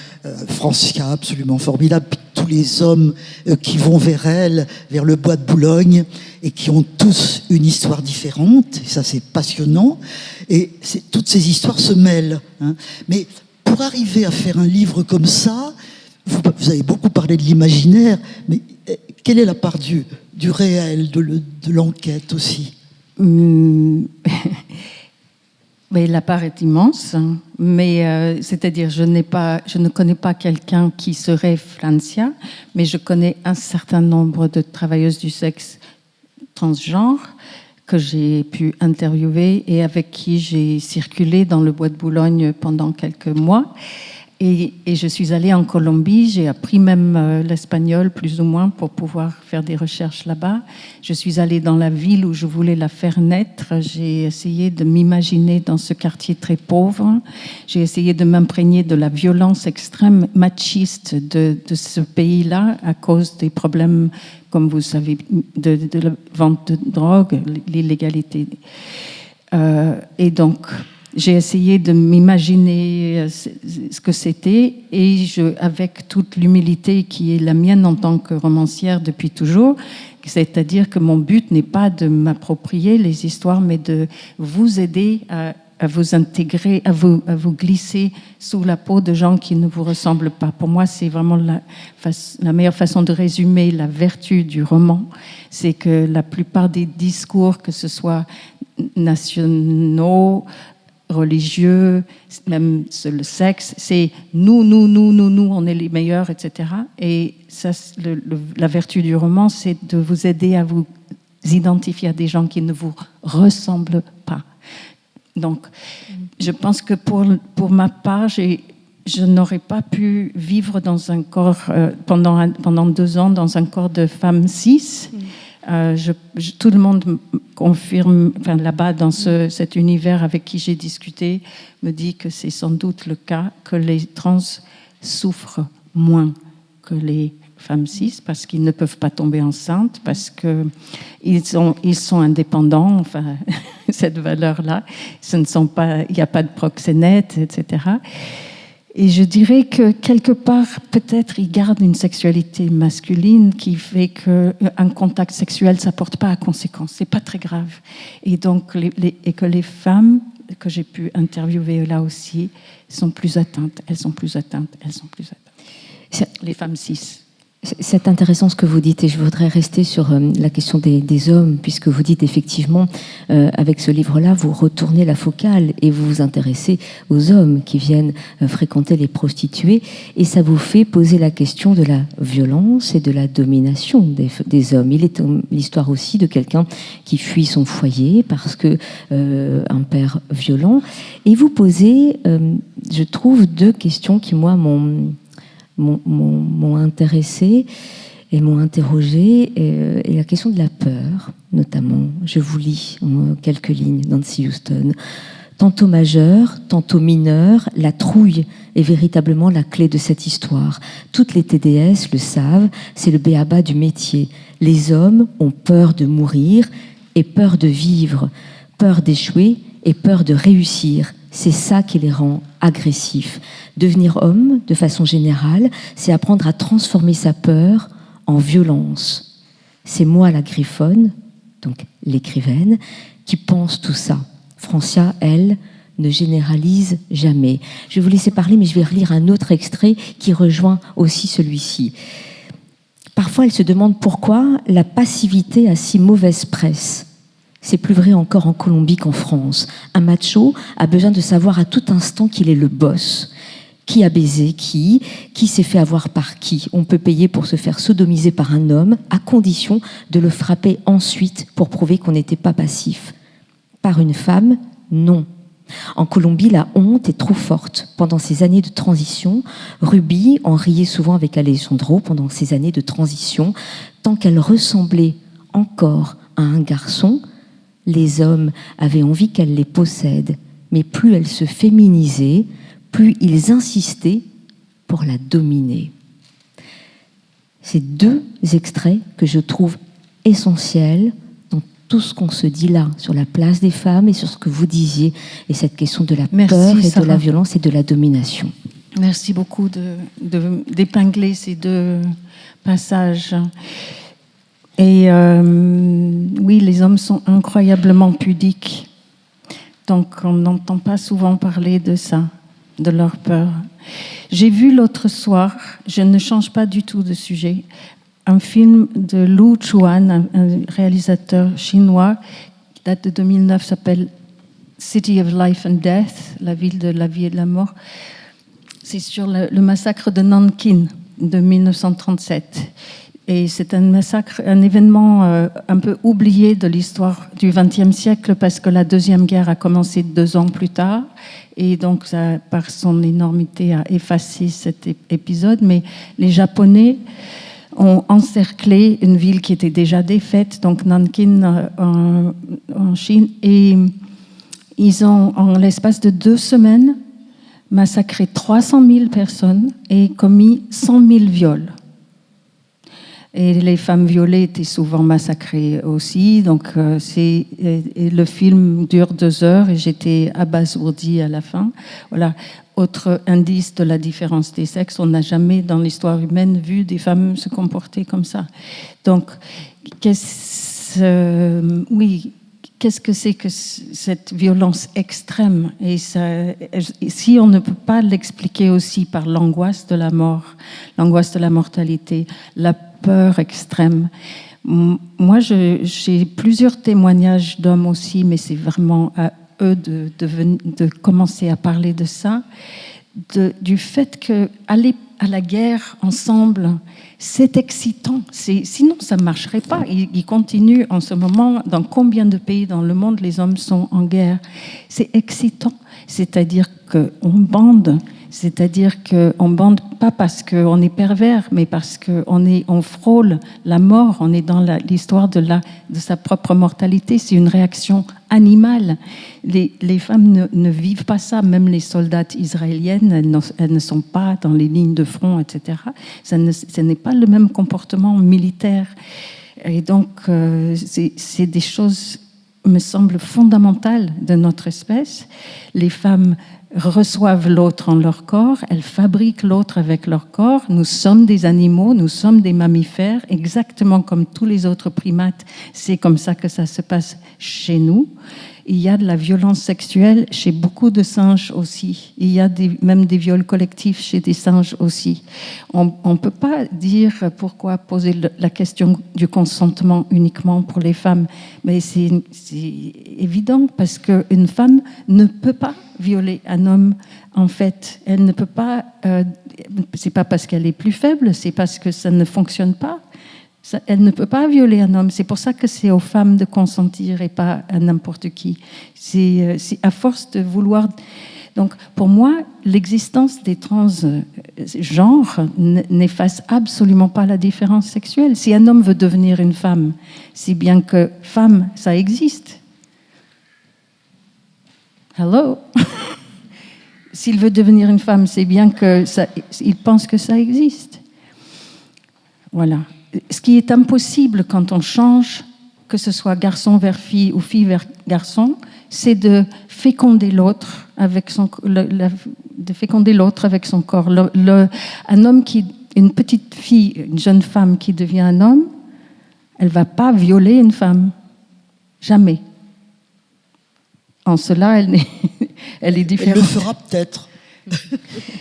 Francia, absolument formidable, puis tous les hommes qui vont vers elle, vers le bois de Boulogne, et qui ont tous une histoire différente, et ça c'est passionnant, et toutes ces histoires se mêlent. Mais pour arriver à faire un livre comme ça, vous avez beaucoup parlé de l'imaginaire, mais quelle est la part du réel, de l'enquête aussi? Mais la part est immense, mais c'est-à-dire je ne connais pas quelqu'un qui serait Francia, mais je connais un certain nombre de travailleuses du sexe transgenre que j'ai pu interviewer et avec qui j'ai circulé dans le bois de Boulogne pendant quelques mois. Et je suis allée en Colombie, j'ai appris même l'espagnol plus ou moins pour pouvoir faire des recherches là-bas. Je suis allée dans la ville où je voulais la faire naître. J'ai essayé de m'imaginer dans ce quartier très pauvre. J'ai essayé de m'imprégner de la violence extrême machiste de ce pays-là à cause des problèmes, comme vous savez, de la vente de drogue, l'illégalité. Et donc, j'ai essayé de m'imaginer ce que c'était et avec toute l'humilité qui est la mienne en tant que romancière depuis toujours, c'est-à-dire que mon but n'est pas de m'approprier les histoires, mais de vous aider à vous intégrer, à vous glisser sous la peau de gens qui ne vous ressemblent pas. Pour moi, c'est vraiment la meilleure façon de résumer la vertu du roman. C'est que la plupart des discours, que ce soit nationaux, religieux, même le sexe, c'est nous, on est les meilleurs, etc. Et ça, la vertu du roman, c'est de vous aider à vous identifier à des gens qui ne vous ressemblent pas. Donc, je pense que pour ma part, je n'aurais pas pu vivre dans un corps, pendant 2 ans, dans un corps de femme cis. Tout le monde confirme, là-bas, dans cet univers avec qui j'ai discuté, me dit que c'est sans doute le cas, que les trans souffrent moins que les femmes cis, parce qu'ils ne peuvent pas tomber enceintes, parce qu'ils sont indépendants, cette valeur-là. Il n'y a pas de proxénète, etc. Et je dirais que quelque part, peut-être, ils gardent une sexualité masculine qui fait qu'un contact sexuel, ça porte pas à conséquence. C'est pas très grave. Et donc, et que les femmes que j'ai pu interviewer là aussi sont plus atteintes. Elles sont plus atteintes. Les femmes cis. C'est intéressant ce que vous dites et je voudrais rester sur la question des hommes puisque vous dites effectivement avec ce livre-là vous retournez la focale et vous vous intéressez aux hommes qui viennent fréquenter les prostituées et ça vous fait poser la question de la violence et de la domination des hommes. Il est l'histoire aussi de quelqu'un qui fuit son foyer parce que un père violent et vous posez je trouve deux questions qui moi m'ont intéressé et m'ont interrogé et la question de la peur notamment. Je vous lis en quelques lignes Nancy Houston. Tantôt majeure, tantôt mineure, la trouille est véritablement la clé de cette histoire. Toutes les TDS le savent, c'est le b.a.-ba du métier. Les hommes ont peur de mourir et peur de vivre, peur d'échouer et peur de réussir. C'est ça qui les rend agressifs. Devenir homme, de façon générale, c'est apprendre à transformer sa peur en violence. C'est moi la griffonne, donc l'écrivaine, qui pense tout ça. Francia, elle, ne généralise jamais. Je vais vous laisser parler, mais je vais relire un autre extrait qui rejoint aussi celui-ci. Parfois, elle se demande pourquoi la passivité a si mauvaise presse. C'est plus vrai encore en Colombie qu'en France. Un macho a besoin de savoir à tout instant qu'il est le boss. Qui a baisé qui s'est fait avoir par qui. On peut payer pour se faire sodomiser par un homme, à condition de le frapper ensuite pour prouver qu'on n'était pas passif. Par une femme, non. En Colombie, la honte est trop forte. Pendant ces années de transition, Ruby en riait souvent avec Alessandro pendant ces années de transition, tant qu'elle ressemblait encore à un garçon. Les hommes avaient envie qu'elle les possède, mais plus elle se féminisait, plus ils insistaient pour la dominer. Ces deux extraits que je trouve essentiels dans tout ce qu'on se dit là, sur la place des femmes et sur ce que vous disiez, et cette question de la peur et de la violence et de la domination. Merci beaucoup d'épingler ces deux passages. Et oui, les hommes sont incroyablement pudiques. Donc, on n'entend pas souvent parler de ça, de leur peur. J'ai vu l'autre soir, je ne change pas du tout de sujet, un film de Lu Chuan, un réalisateur chinois, qui date de 2009, s'appelle City of Life and Death, la ville de la vie et de la mort. C'est sur le massacre de Nankin de 1937. Et c'est un massacre, un événement un peu oublié de l'histoire du XXe siècle parce que la Deuxième Guerre a commencé 2 ans plus tard. Et donc, ça, par son énormité, a effacé cet épisode. Mais les Japonais ont encerclé une ville qui était déjà défaite, donc Nankin en Chine. Et ils ont, en l'espace de 2 semaines, massacré 300 000 personnes et commis 100 000 viols. Et les femmes violées étaient souvent massacrées aussi. Donc, et le film dure 2 heures et j'étais abasourdie à la fin. Voilà. Autre indice de la différence des sexes, on n'a jamais dans l'histoire humaine vu des femmes se comporter comme ça. Donc, qu'est-ce que c'est que cette violence extrême? Et si on ne peut pas l'expliquer aussi par l'angoisse de la mort, l'angoisse de la mortalité, la peur extrême. Moi, j'ai plusieurs témoignages d'hommes aussi, mais c'est vraiment à eux de commencer à parler de ça, du fait qu'aller à la guerre ensemble, c'est excitant. Sinon, ça ne marcherait pas. Ils continuent en ce moment, dans combien de pays dans le monde les hommes sont en guerre. C'est excitant. C'est-à-dire qu'on bande. C'est-à-dire qu'on ne bande pas parce qu'on est pervers, mais parce qu'on frôle la mort, on est dans l'histoire de sa propre mortalité. C'est une réaction animale. Les femmes ne vivent pas ça, même les soldates israéliennes, elles ne sont pas dans les lignes de front, etc. Ce n'est pas le même comportement militaire. Et donc, c'est des choses, me semblent, fondamentales de notre espèce. Les femmes reçoivent l'autre en leur corps, elles fabriquent l'autre avec leur corps. Nous sommes des animaux, nous sommes des mammifères, exactement comme tous les autres primates. C'est comme ça que ça se passe chez nous. Il y a de la violence sexuelle chez beaucoup de singes aussi. Il y a même des viols collectifs chez des singes aussi. On ne peut pas dire pourquoi poser la question du consentement uniquement pour les femmes, mais c'est évident parce qu'une femme ne peut pas violer un homme. En fait, elle ne peut pas. C'est pas parce qu'elle est plus faible, c'est parce que ça ne fonctionne pas. Elle ne peut pas violer un homme. C'est pour ça que c'est aux femmes de consentir et pas à n'importe qui. C'est à force de vouloir... Donc, pour moi, l'existence des transgenres n'efface absolument pas la différence sexuelle. Si un homme veut devenir une femme, c'est bien que femme, ça existe. Hello. S'il veut devenir une femme, c'est bien qu'il pense que ça existe. Voilà. Ce qui est impossible quand on change, que ce soit garçon vers fille ou fille vers garçon, c'est de féconder l'autre avec son corps. Un homme une petite fille, une jeune femme qui devient un homme, elle va pas violer une femme, jamais. En cela, elle est différente. Elle le fera peut-être.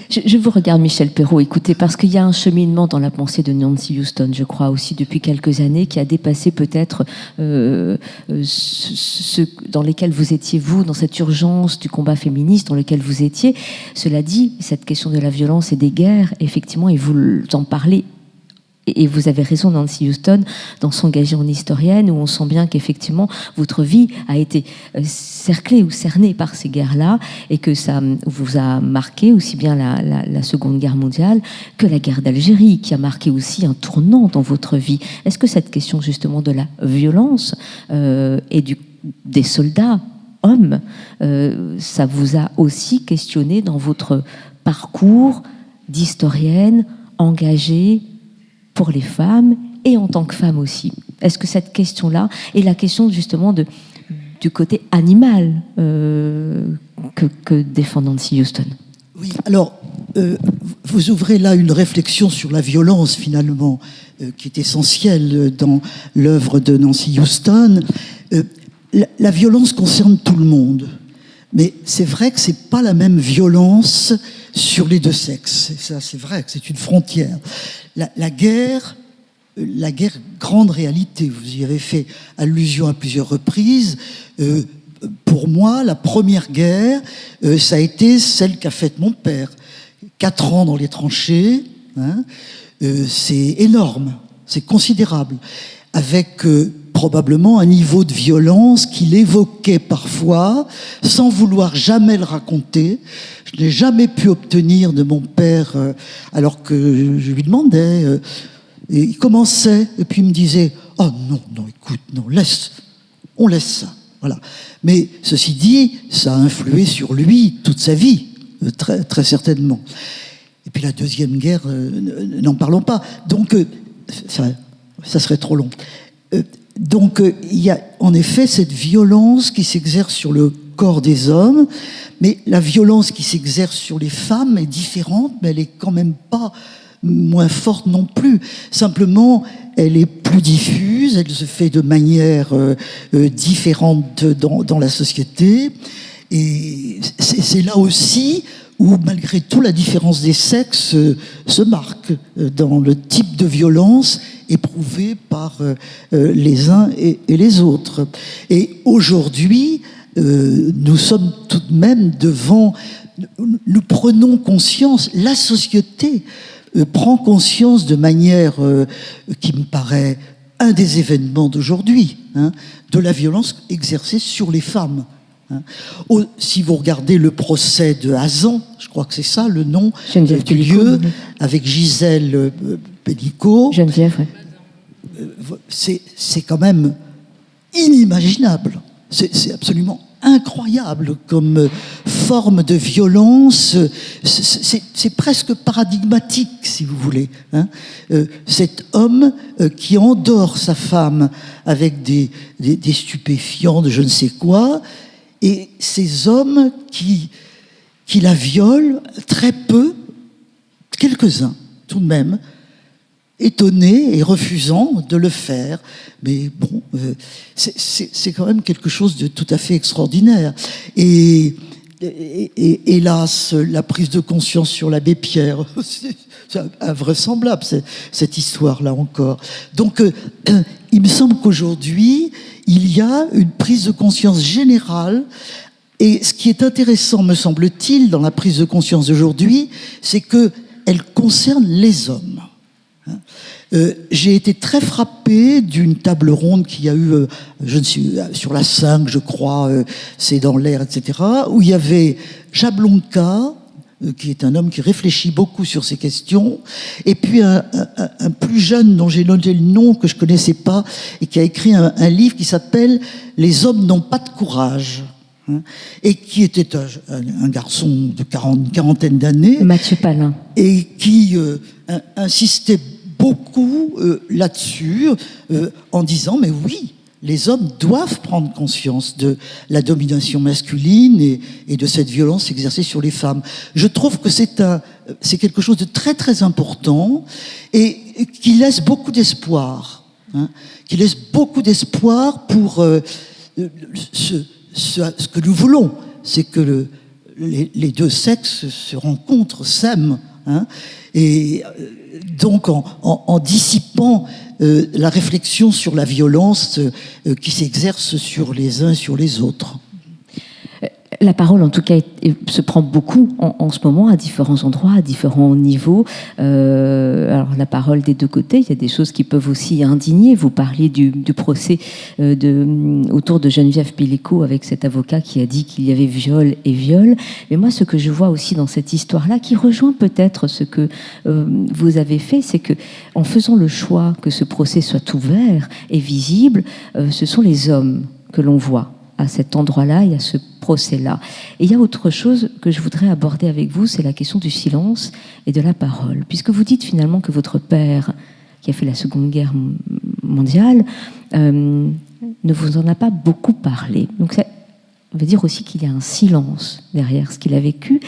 Je vous regarde, Michel Perrault, écoutez, parce qu'il y a un cheminement dans la pensée de Nancy Houston, je crois aussi depuis quelques années, qui a dépassé peut-être ce dans lesquels vous étiez, vous, dans cette urgence du combat féministe dans lequel vous étiez. Cela dit, cette question de la violence et des guerres, effectivement, et vous en parlez, et vous avez raison, Nancy Houston, dans s'engager en historienne, où on sent bien qu'effectivement, votre vie a été cerclée ou cernée par ces guerres-là, et que ça vous a marqué aussi bien la Seconde Guerre mondiale que la guerre d'Algérie, qui a marqué aussi un tournant dans votre vie. Est-ce que cette question justement de la violence et des soldats hommes, ça vous a aussi questionné dans votre parcours d'historienne engagée pour les femmes et en tant que femme aussi? Est-ce que cette question-là est la question justement du côté animal que défend Nancy Houston? Oui, alors, vous ouvrez là une réflexion sur la violence, finalement, qui est essentielle dans l'œuvre de Nancy Houston. La violence concerne tout le monde, mais c'est vrai que c'est pas la même violence sur les deux sexes. Et ça, c'est vrai que c'est une frontière. La guerre, grande réalité, vous y avez fait allusion à plusieurs reprises. Pour moi, la première guerre, ça a été celle qu'a faite mon père. 4 ans dans les tranchées, hein, c'est énorme, c'est considérable. Avec probablement un niveau de violence qu'il évoquait parfois, sans vouloir jamais le raconter. Je n'ai jamais pu obtenir de mon père, alors que je lui demandais, et il commençait, et puis il me disait « Oh non, écoute, non, on laisse ça. » Voilà. Mais ceci dit, ça a influé sur lui toute sa vie, très, très certainement. Et puis la Deuxième Guerre, n'en parlons pas. Donc, ça serait trop long. Donc, il y a en effet cette violence qui s'exerce sur le corps des hommes, mais la violence qui s'exerce sur les femmes est différente, mais elle est quand même pas moins forte non plus. Simplement, elle est plus diffuse, elle se fait de manière différente dans la société, et c'est là aussi où, malgré tout, la différence des sexes se marque dans le type de violence éprouvée par les uns et les autres. Et aujourd'hui, nous sommes tout de même nous prenons conscience, la société prend conscience de manière qui me paraît un des événements d'aujourd'hui, hein, de la violence exercée sur les femmes. Si vous regardez le procès de Hazan, je crois que c'est ça le nom du lieu, avec Gisèle Pénicaud, Geneviève, ouais. C'est quand même inimaginable. C'est absolument incroyable comme forme de violence. C'est presque paradigmatique, si vous voulez. Hein. Cet homme qui endort sa femme avec des stupéfiants de je ne sais quoi, et ces hommes qui qui la violent très peu, quelques-uns tout de même, étonnés et refusant de le faire. Mais bon, c'est quand même quelque chose de tout à fait extraordinaire. Et hélas, la prise de conscience sur l'abbé Pierre, c'est invraisemblable, cette histoire-là encore. Donc, il me semble qu'aujourd'hui, il y a une prise de conscience générale. Et ce qui est intéressant, me semble-t-il, dans la prise de conscience d'aujourd'hui, c'est qu'elle concerne les hommes. J'ai été très frappé d'une table ronde qu'il y a eu, je ne suis sur la 5, je crois, c'est dans l'air, etc., où il y avait Jablonka, qui est un homme qui réfléchit beaucoup sur ces questions, et puis un plus jeune dont j'ai noté le nom, que je connaissais pas, et qui a écrit un livre qui s'appelle « Les hommes n'ont pas de courage ». Et qui était un garçon de quarantaine d'années. Mathieu Palin. Et qui insistait beaucoup là-dessus, en disant, mais oui, les hommes doivent prendre conscience de la domination masculine et de cette violence exercée sur les femmes. Je trouve que c'est quelque chose de très très important et qui laisse beaucoup d'espoir, qui laisse beaucoup d'espoir pour ce que nous voulons, c'est que les deux sexes se rencontrent, s'aiment, et donc en dissipant la réflexion sur la violence qui s'exerce sur les uns et sur les autres. La parole, en tout cas, se prend beaucoup en ce moment à différents endroits, à différents niveaux. Alors, la parole des deux côtés, il y a des choses qui peuvent aussi indigner. Vous parliez du procès autour de Geneviève Pellico avec cet avocat qui a dit qu'il y avait viol et viol. Mais moi, ce que je vois aussi dans cette histoire-là, qui rejoint peut-être ce que vous avez fait, c'est que en faisant le choix que ce procès soit ouvert et visible, ce sont les hommes que l'on voit à cet endroit-là et à ce procès-là. Et il y a autre chose que je voudrais aborder avec vous, c'est la question du silence et de la parole. Puisque vous dites finalement que votre père, qui a fait la Seconde Guerre mondiale, ne vous en a pas beaucoup parlé. Donc ça veut dire aussi qu'il y a un silence derrière ce qu'il a vécu.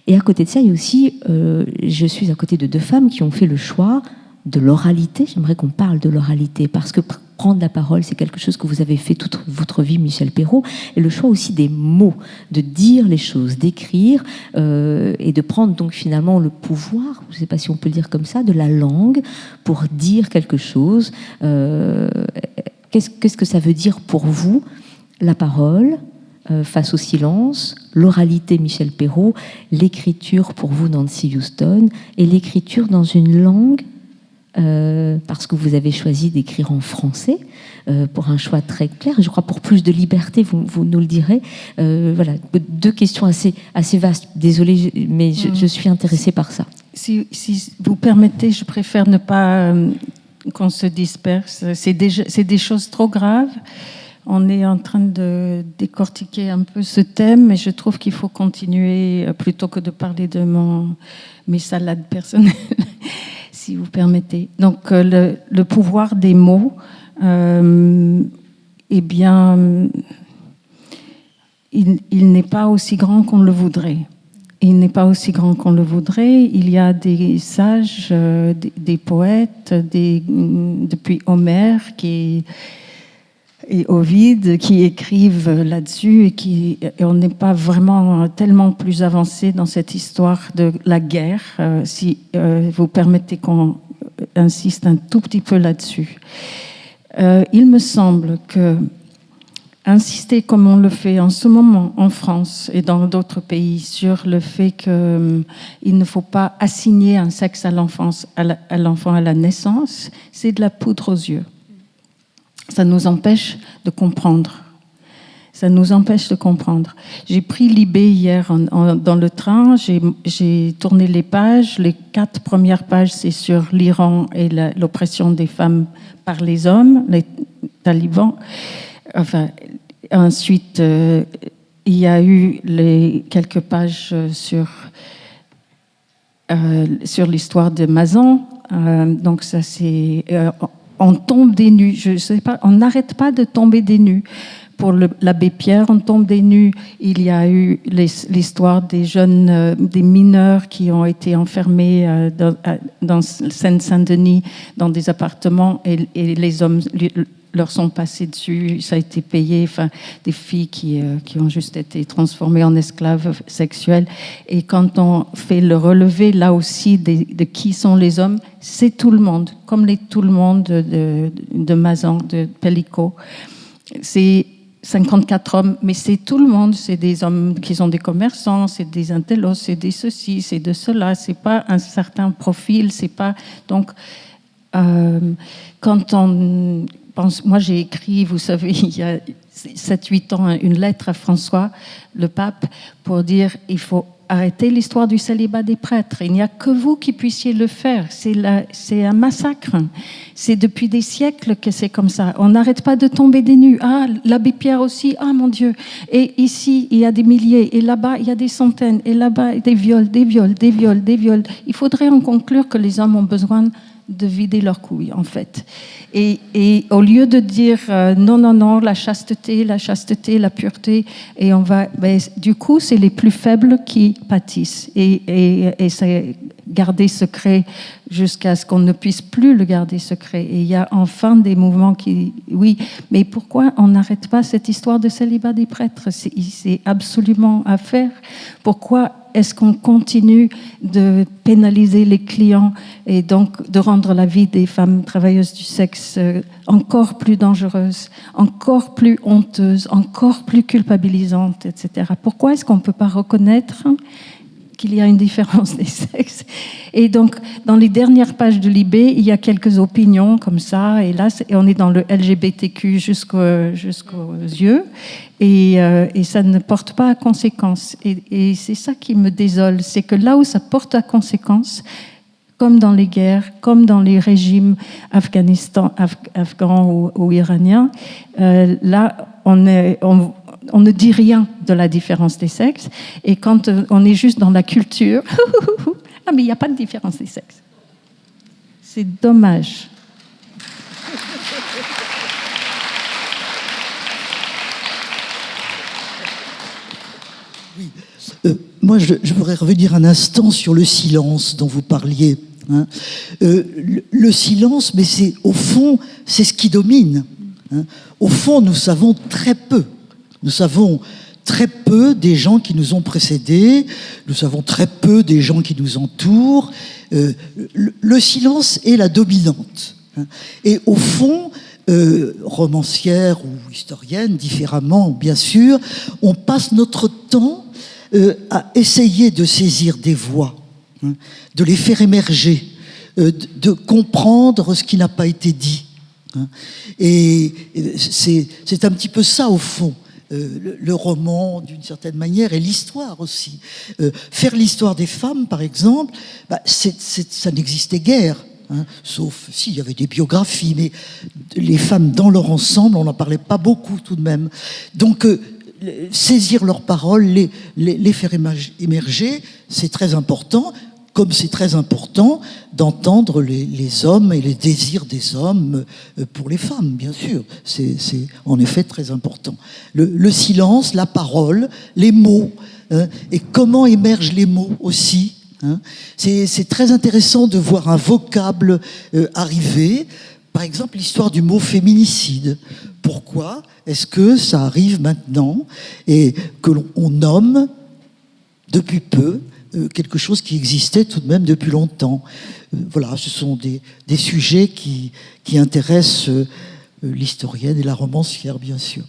Et à côté de ça, il y a aussi, je suis à côté de deux femmes qui ont fait le choix de l'oralité. J'aimerais qu'on parle de l'oralité, parce que prendre la parole, c'est quelque chose que vous avez fait toute votre vie, Michel Perrault, et le choix aussi des mots, de dire les choses, d'écrire, et de prendre donc finalement le pouvoir, je ne sais pas si on peut le dire comme ça, de la langue pour dire quelque chose. Qu'est-ce que ça veut dire pour vous, la parole face au silence, l'oralité, Michel Perrault, l'écriture pour vous, Nancy Houston, et l'écriture dans une langue parce que vous avez choisi d'écrire en français pour un choix très clair, je crois pour plus de liberté, vous nous le direz. Voilà, deux questions assez vastes. Désolée, mais je suis intéressée par ça. Si vous permettez, je préfère ne pas qu'on se disperse. C'est des choses trop graves. On est en train de décortiquer un peu ce thème, mais je trouve qu'il faut continuer plutôt que de parler de mes salades personnelles. Si vous permettez. Donc, le pouvoir des mots, eh bien, il n'est pas aussi grand qu'on le voudrait. Il n'est pas aussi grand qu'on le voudrait. Il y a des sages, des poètes, depuis Homère et Ovide qui écrivent là-dessus et on n'est pas vraiment tellement plus avancé dans cette histoire de la guerre, si vous permettez qu'on insiste un tout petit peu là-dessus. Il me semble que insister comme on le fait en ce moment en France et dans d'autres pays sur le fait qu'il ne faut pas assigner un sexe à l'enfant à la naissance, c'est de la poudre aux yeux. Ça nous empêche de comprendre. Ça nous empêche de comprendre. J'ai pris Libé hier dans le train, j'ai tourné les pages. Les 4 premières pages, c'est sur l'Iran et l'oppression des femmes par les hommes, les talibans. Enfin, ensuite, il y a eu quelques pages sur l'histoire de Mazan. Donc ça, c'est... on tombe des nues, je sais pas, on n'arrête pas de tomber des nues Pour l'abbé Pierre, On tombe des nues, il y a eu l'histoire des jeunes, des mineurs qui ont été enfermés dans Seine-Saint-Denis, dans des appartements, et les hommes leur sont passés dessus, ça a été payé, enfin, des filles qui ont juste été transformées en esclaves sexuels. Et quand on fait le relevé, là aussi, de qui sont les hommes, c'est tout le monde, comme tout le monde de Mazan, de Pellico. C'est 54 hommes, mais c'est tout le monde, c'est des hommes qui sont des commerçants, c'est des intellos, c'est des ceci, c'est de cela, c'est pas un certain profil, c'est pas... Donc, quand on... Moi, j'ai écrit, vous savez, il y a 7-8 ans, une lettre à François, le pape, pour dire il faut arrêter l'histoire du célibat des prêtres. Il n'y a que vous qui puissiez le faire. C'est un massacre. C'est depuis des siècles que c'est comme ça. On n'arrête pas de tomber des nues. Ah, l'abbé Pierre aussi. Ah, mon Dieu. Et ici, il y a des milliers. Et là-bas, il y a des centaines. Et là-bas, des viols, des viols, des viols, des viols. Il faudrait en conclure que les hommes ont besoin de vider leurs couilles, en fait. Et au lieu de dire non, la chasteté, la pureté, et on va... Ben, du coup, c'est les plus faibles qui pâtissent. Et c'est garder secret jusqu'à ce qu'on ne puisse plus le garder secret. Et il y a enfin des mouvements qui... Oui, mais pourquoi on n'arrête pas cette histoire de célibat des prêtres? C'est absolument à faire. Pourquoi est-ce qu'on continue de pénaliser les clients et donc de rendre la vie des femmes travailleuses du sexe encore plus dangereuse, encore plus honteuse, encore plus culpabilisante, etc. Pourquoi est-ce qu'on ne peut pas reconnaître qu'il y a une différence des sexes? Et donc, dans les dernières pages de Libé, il y a quelques opinions comme ça, et là, on est dans le LGBTQ jusqu'aux yeux, et ça ne porte pas à conséquence. Et c'est ça qui me désole, c'est que là où ça porte à conséquence, comme dans les guerres, comme dans les régimes afghans ou iraniens, là, on ne dit rien de la différence des sexes. Et quand on est juste dans la culture, ah, mais il n'y a pas de différence des sexes. C'est dommage. Oui. Moi, je voudrais revenir un instant sur le silence dont vous parliez. Hein. Le silence, mais au fond, c'est ce qui domine. Hein. Au fond, nous savons très peu. Nous savons très peu des gens qui nous ont précédés, nous savons très peu des gens qui nous entourent. Le silence est la dominante. Hein. Et au fond, romancière ou historienne, différemment bien sûr, on passe notre temps à essayer de saisir des voix, hein, de les faire émerger, de comprendre ce qui n'a pas été dit. Hein. Et c'est un petit peu ça au fond. Le roman, d'une certaine manière, et l'histoire aussi. Faire l'histoire des femmes, par exemple, ça n'existait guère. Hein, sauf s'il y avait des biographies, mais les femmes dans leur ensemble, on n'en parlait pas beaucoup tout de même. Donc, saisir leurs paroles, les faire émerger, c'est très important, comme c'est très important d'entendre les hommes et les désirs des hommes pour les femmes, bien sûr. C'est en effet très important. Le silence, la parole, les mots, hein, et comment émergent les mots aussi. Hein. C'est très intéressant de voir un vocable arriver. Par exemple, l'histoire du mot féminicide. Pourquoi est-ce que ça arrive maintenant et que l'on nomme depuis peu quelque chose qui existait tout de même depuis longtemps? Voilà, ce sont des sujets qui intéressent l'historienne et la romancière, bien sûr.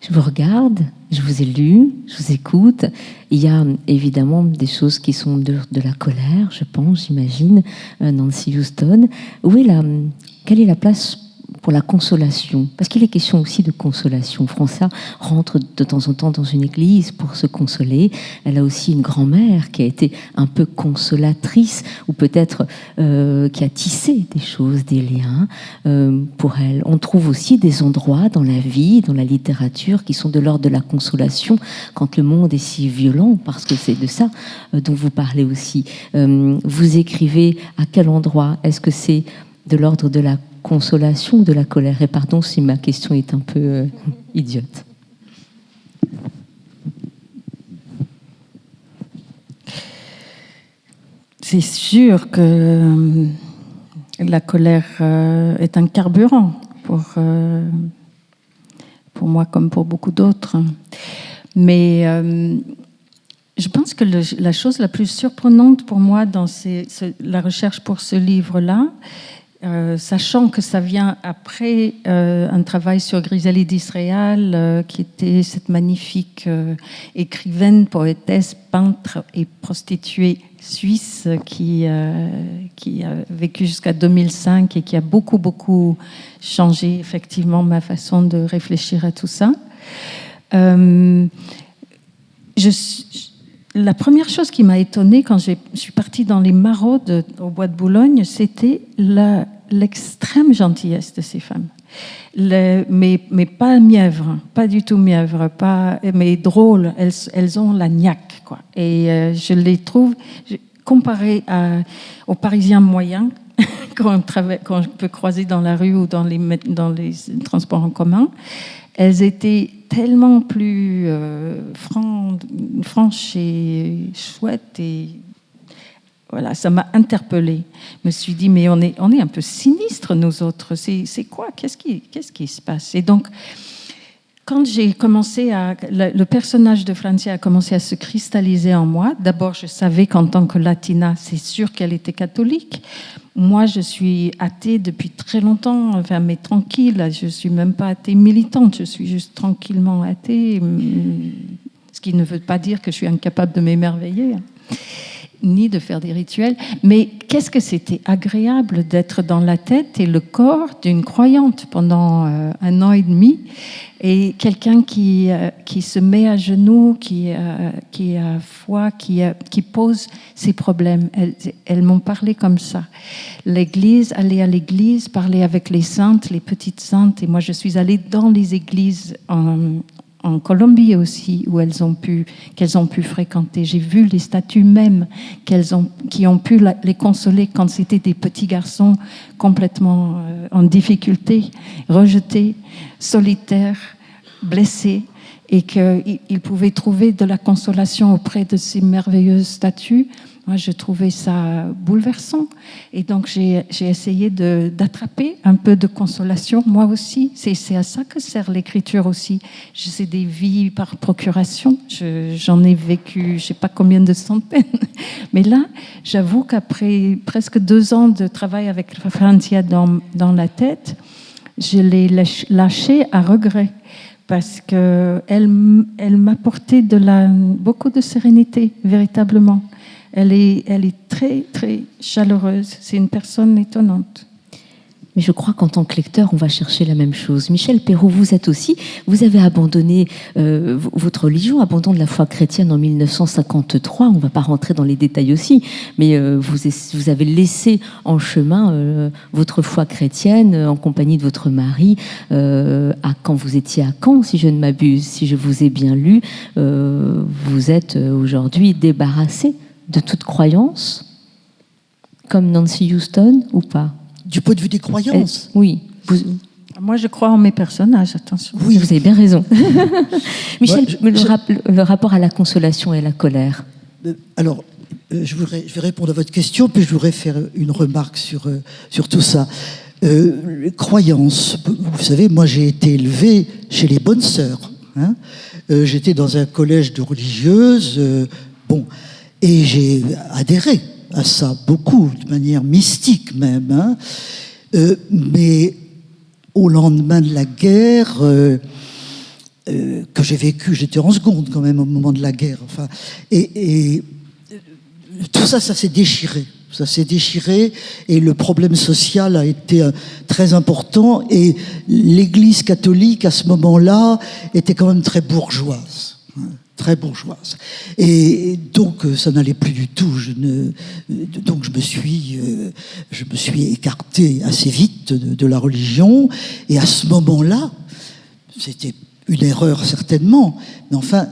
Je vous regarde, je vous ai lu, je vous écoute. Il y a évidemment des choses qui sont de la colère, je pense, j'imagine, Nancy Houston. Quelle est la place pour la consolation? Parce qu'il est question aussi de consolation. François rentre de temps en temps dans une église pour se consoler. Elle a aussi une grand-mère qui a été un peu consolatrice, ou peut-être qui a tissé des choses, des liens pour elle. On trouve aussi des endroits dans la vie, dans la littérature, qui sont de l'ordre de la consolation quand le monde est si violent, parce que c'est de ça dont vous parlez aussi. Vous écrivez à quel endroit? Est-ce que c'est de l'ordre de la consolation ou de la colère? Et pardon si ma question est un peu idiote. C'est sûr que la colère est un carburant pour moi comme pour beaucoup d'autres. Mais je pense que la chose la plus surprenante pour moi dans la recherche pour ce livre-là, sachant que ça vient après un travail sur Grisalie d'Israël, qui était cette magnifique écrivaine, poétesse, peintre et prostituée suisse qui a vécu jusqu'à 2005 et qui a beaucoup changé effectivement ma façon de réfléchir à tout ça. La première chose qui m'a étonnée quand je suis partie dans les maraudes au bois de Boulogne, c'était l'extrême gentillesse de ces femmes. Mais pas mièvres, pas du tout mièvres, mais drôles. Elles ont la niaque, quoi. Et je les trouve, comparées aux Parisiens moyens qu'on peut croiser dans la rue ou dans les transports en commun, elles étaient tellement plus franches et chouettes, et voilà, ça m'a interpellée. Je me suis dit, mais on est un peu sinistres, nous autres. C'est quoi? Qu'est-ce qui se passe? Et donc, quand j'ai commencé le personnage de Francia a commencé à se cristalliser en moi. D'abord, je savais qu'en tant que latina, c'est sûr qu'elle était catholique. Moi, je suis athée depuis très longtemps, enfin, mais tranquille. Je suis même pas athée militante, je suis juste tranquillement athée. Ce qui ne veut pas dire que je suis incapable de m'émerveiller, ni de faire des rituels. Mais qu'est-ce que c'était agréable d'être dans la tête et le corps d'une croyante pendant 1 an et demi, et quelqu'un qui se met à genoux, qui a foi, qui pose ses problèmes. Elles m'ont parlé comme ça. L'église, aller à l'église, parler avec les saintes, les petites saintes. Et moi, je suis allée dans les églises en Colombie aussi, où qu'elles ont pu fréquenter. J'ai vu les statues mêmes qui ont pu les consoler quand c'était des petits garçons complètement en difficulté, rejetés, solitaires, blessés, et qu'ils pouvaient trouver de la consolation auprès de ces merveilleuses statues. Moi, je trouvais ça bouleversant. Et donc, j'ai essayé d'attraper un peu de consolation, moi aussi. C'est à ça que sert l'écriture aussi. C'est des vies par procuration. J'en ai vécu, je ne sais pas combien de centaines. Mais là, j'avoue qu'après presque 2 ans de travail avec Francia dans la tête, je l'ai lâchée à regret. Parce qu'elle m'apportait beaucoup de sérénité, véritablement. Elle est très, très chaleureuse. C'est une personne étonnante. Mais je crois qu'en tant que lecteur, on va chercher la même chose. Michel Perrault, vous avez abandonné votre religion, abandon de la foi chrétienne en 1953. On ne va pas rentrer dans les détails aussi, mais vous avez laissé en chemin votre foi chrétienne en compagnie de votre mari quand vous étiez à Caen, si je ne m'abuse, si je vous ai bien lu. Vous êtes aujourd'hui débarrassé de toute croyance, comme Nancy Houston, ou pas? Du point de vue des croyances? Oui. Moi, je crois en mes personnages, attention. Oui, vous avez bien raison. Michel, le rapport à la consolation et à la colère. Alors, je vais répondre à votre question, puis je voudrais faire une remarque sur tout ça. Les croyances, vous savez, moi j'ai été élevé chez les bonnes sœurs. Hein. J'étais dans un collège de religieuses, et j'ai adhéré à ça beaucoup, de manière mystique même. Hein. Mais au lendemain de la guerre, que j'ai vécu, j'étais en seconde quand même au moment de la guerre. Enfin, et tout ça, ça s'est déchiré. Ça s'est déchiré et le problème social a été très important. Et l'Église catholique, à ce moment-là, était quand même très bourgeoise. Très bourgeoise. Et donc, ça n'allait plus du tout. Donc, je me suis écarté assez vite de la religion. Et à ce moment-là, c'était une erreur certainement, mais enfin,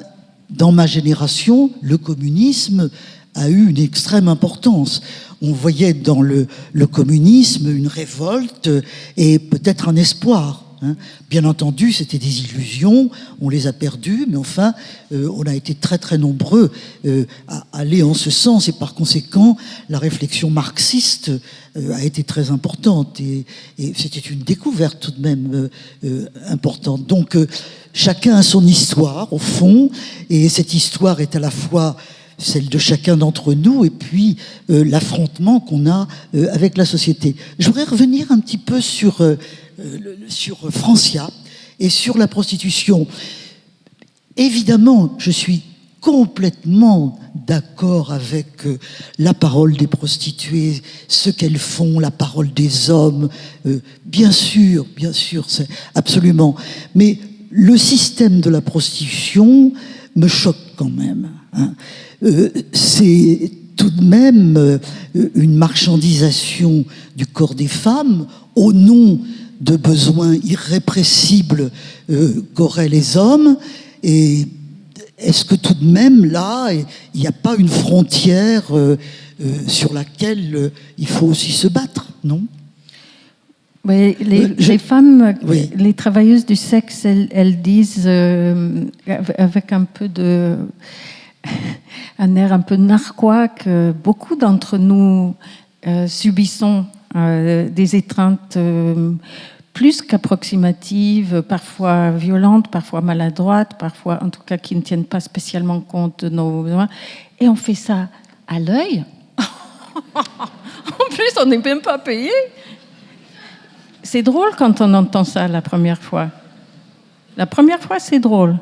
dans ma génération, le communisme a eu une extrême importance. On voyait dans le communisme une révolte et peut-être un espoir. Bien entendu, c'était des illusions, on les a perdues, mais enfin, on a été très très nombreux à aller en ce sens, et par conséquent, la réflexion marxiste a été très importante, et c'était une découverte tout de même importante. Donc, chacun a son histoire, au fond, et cette histoire est à la fois celle de chacun d'entre nous, et puis l'affrontement qu'on a avec la société. Je voudrais revenir un petit peu sur Francia et sur la prostitution. Évidemment, je suis complètement d'accord avec la parole des prostituées, ce qu'elles font, la parole des hommes. Bien sûr, c'est absolument. Mais le système de la prostitution me choque quand même. C'est tout de même une marchandisation du corps des femmes au nom de besoins irrépressibles qu'auraient les hommes. Et est-ce que tout de même, là, il n'y a pas une frontière sur laquelle il faut aussi se battre, non ? Oui, les femmes, oui. Les travailleuses du sexe, elles disent avec un peu un air un peu narquois que beaucoup d'entre nous subissons des étreintes plus qu'approximatives, parfois violentes, parfois maladroites, parfois en tout cas qui ne tiennent pas spécialement compte de nos besoins. Et on fait ça à l'œil. En plus, on n'est même pas payé. C'est drôle quand on entend ça la première fois. La première fois, c'est drôle.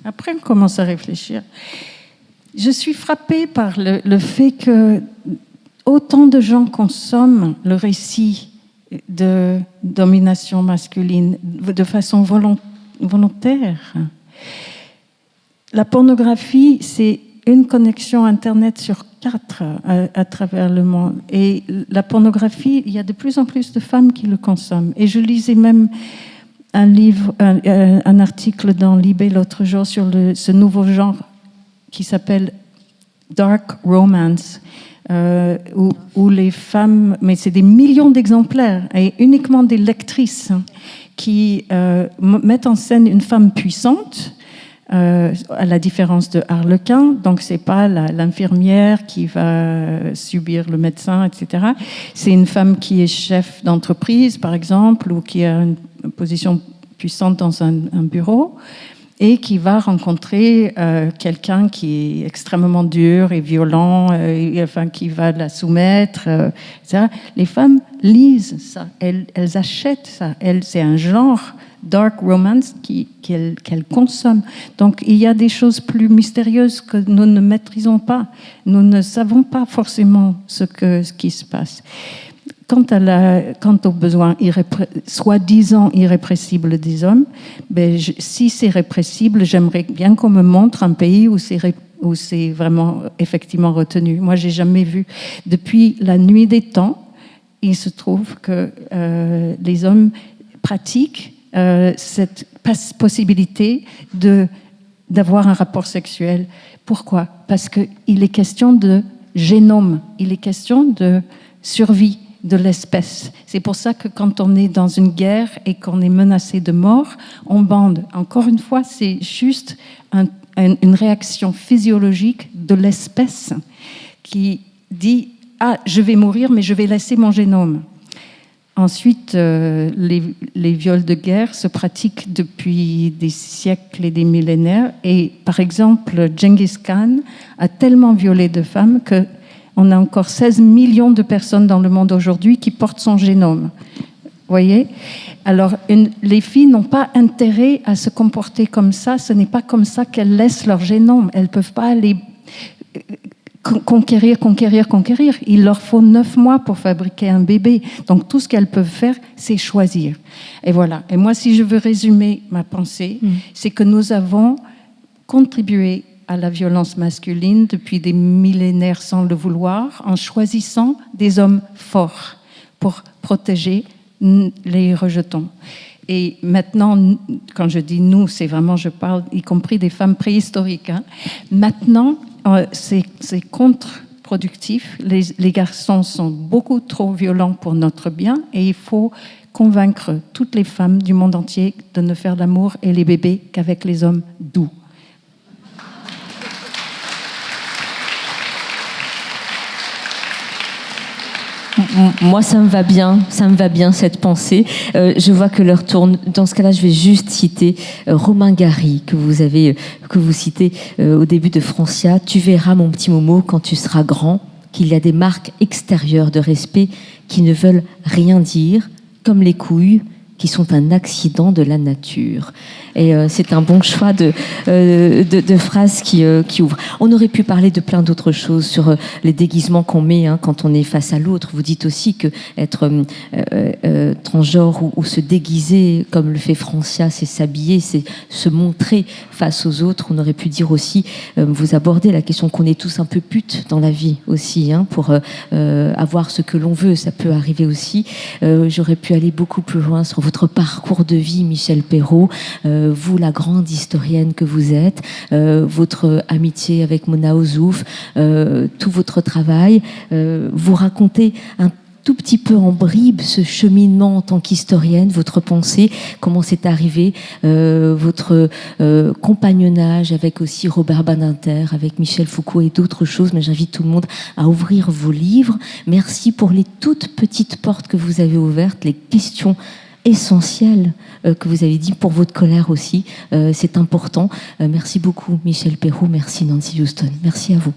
Après, on commence à réfléchir. Je suis frappée par le fait que autant de gens consomment le récit de domination masculine de façon volontaire. La pornographie, c'est une connexion Internet sur 4 à travers le monde. Et la pornographie, il y a de plus en plus de femmes qui le consomment. Et je lisais même un livre, un article dans Libé l'autre jour sur ce nouveau genre qui s'appelle Dark Romance, où les femmes, mais c'est des millions d'exemplaires, et uniquement des lectrices qui mettent en scène une femme puissante, à la différence de Harlequin. Donc c'est pas l'infirmière qui va subir le médecin, etc. C'est une femme qui est chef d'entreprise, par exemple, ou qui a une position puissante dans un bureau, et qui va rencontrer quelqu'un qui est extrêmement dur et violent, enfin, qui va la soumettre, etc. Les femmes lisent ça, elles achètent ça. C'est un genre dark romance qu'elles consomment. Donc il y a des choses plus mystérieuses que nous ne maîtrisons pas. Nous ne savons pas forcément ce qui se passe. Quant aux besoins soi-disant irrépressibles des hommes, si c'est répressible, j'aimerais bien qu'on me montre un pays où c'est vraiment effectivement retenu. Moi, j'ai jamais vu. Depuis la nuit des temps, il se trouve que les hommes pratiquent cette possibilité d'avoir un rapport sexuel. Pourquoi ? Parce qu'il est question de génome, il est question de survie de l'espèce. C'est pour ça que quand on est dans une guerre et qu'on est menacé de mort, on bande. Encore une fois, c'est juste une réaction physiologique de l'espèce qui dit « Ah, je vais mourir, mais je vais laisser mon génome ». Ensuite, les viols de guerre se pratiquent depuis des siècles et des millénaires. Et par exemple, Genghis Khan a tellement violé de femmes que on a encore 16 millions de personnes dans le monde aujourd'hui qui portent son génome. Vous voyez ? Alors, les filles n'ont pas intérêt à se comporter comme ça. Ce n'est pas comme ça qu'elles laissent leur génome. Elles ne peuvent pas aller conquérir. Il leur faut 9 mois pour fabriquer un bébé. Donc, tout ce qu'elles peuvent faire, c'est choisir. Et voilà. Et moi, si je veux résumer ma pensée, c'est que nous avons contribué à la violence masculine depuis des millénaires sans le vouloir, en choisissant des hommes forts pour protéger les rejetons. Et maintenant, quand je dis nous, c'est vraiment, je parle y compris des femmes préhistoriques. Maintenant, c'est contre-productif. Les garçons sont beaucoup trop violents pour notre bien et il faut convaincre toutes les femmes du monde entier de ne faire l'amour et les bébés qu'avec les hommes doux. Moi, ça me va bien cette pensée. Je vois que l'heure tourne. Dans ce cas-là, je vais juste citer Romain Gary, que vous citez au début de Francia. Tu verras, mon petit Momo, quand tu seras grand, qu'il y a des marques extérieures de respect qui ne veulent rien dire, comme les couilles, qui sont un accident de la nature. Et c'est un bon choix de phrases qui ouvrent. On aurait pu parler de plein d'autres choses sur les déguisements qu'on met quand on est face à l'autre. Vous dites aussi que être transgenre ou se déguiser, comme le fait Francia, c'est s'habiller, c'est se montrer face aux autres. On aurait pu dire aussi, vous abordez la question qu'on est tous un peu putes dans la vie aussi, pour avoir ce que l'on veut. Ça peut arriver aussi. J'aurais pu aller beaucoup plus loin sur votre parcours de vie, Michel Perrault. Vous, la grande historienne que vous êtes, votre amitié avec Mona Ozouf, tout votre travail, vous racontez un tout petit peu en bribes ce cheminement en tant qu'historienne, votre pensée, comment c'est arrivé, votre compagnonnage avec aussi Robert Badinter, avec Michel Foucault et d'autres choses, mais j'invite tout le monde à ouvrir vos livres. Merci pour les toutes petites portes que vous avez ouvertes, les questions essentiel que vous avez dit pour votre colère aussi, c'est important. Merci beaucoup Michel Perrault, merci Nancy Houston, merci à vous.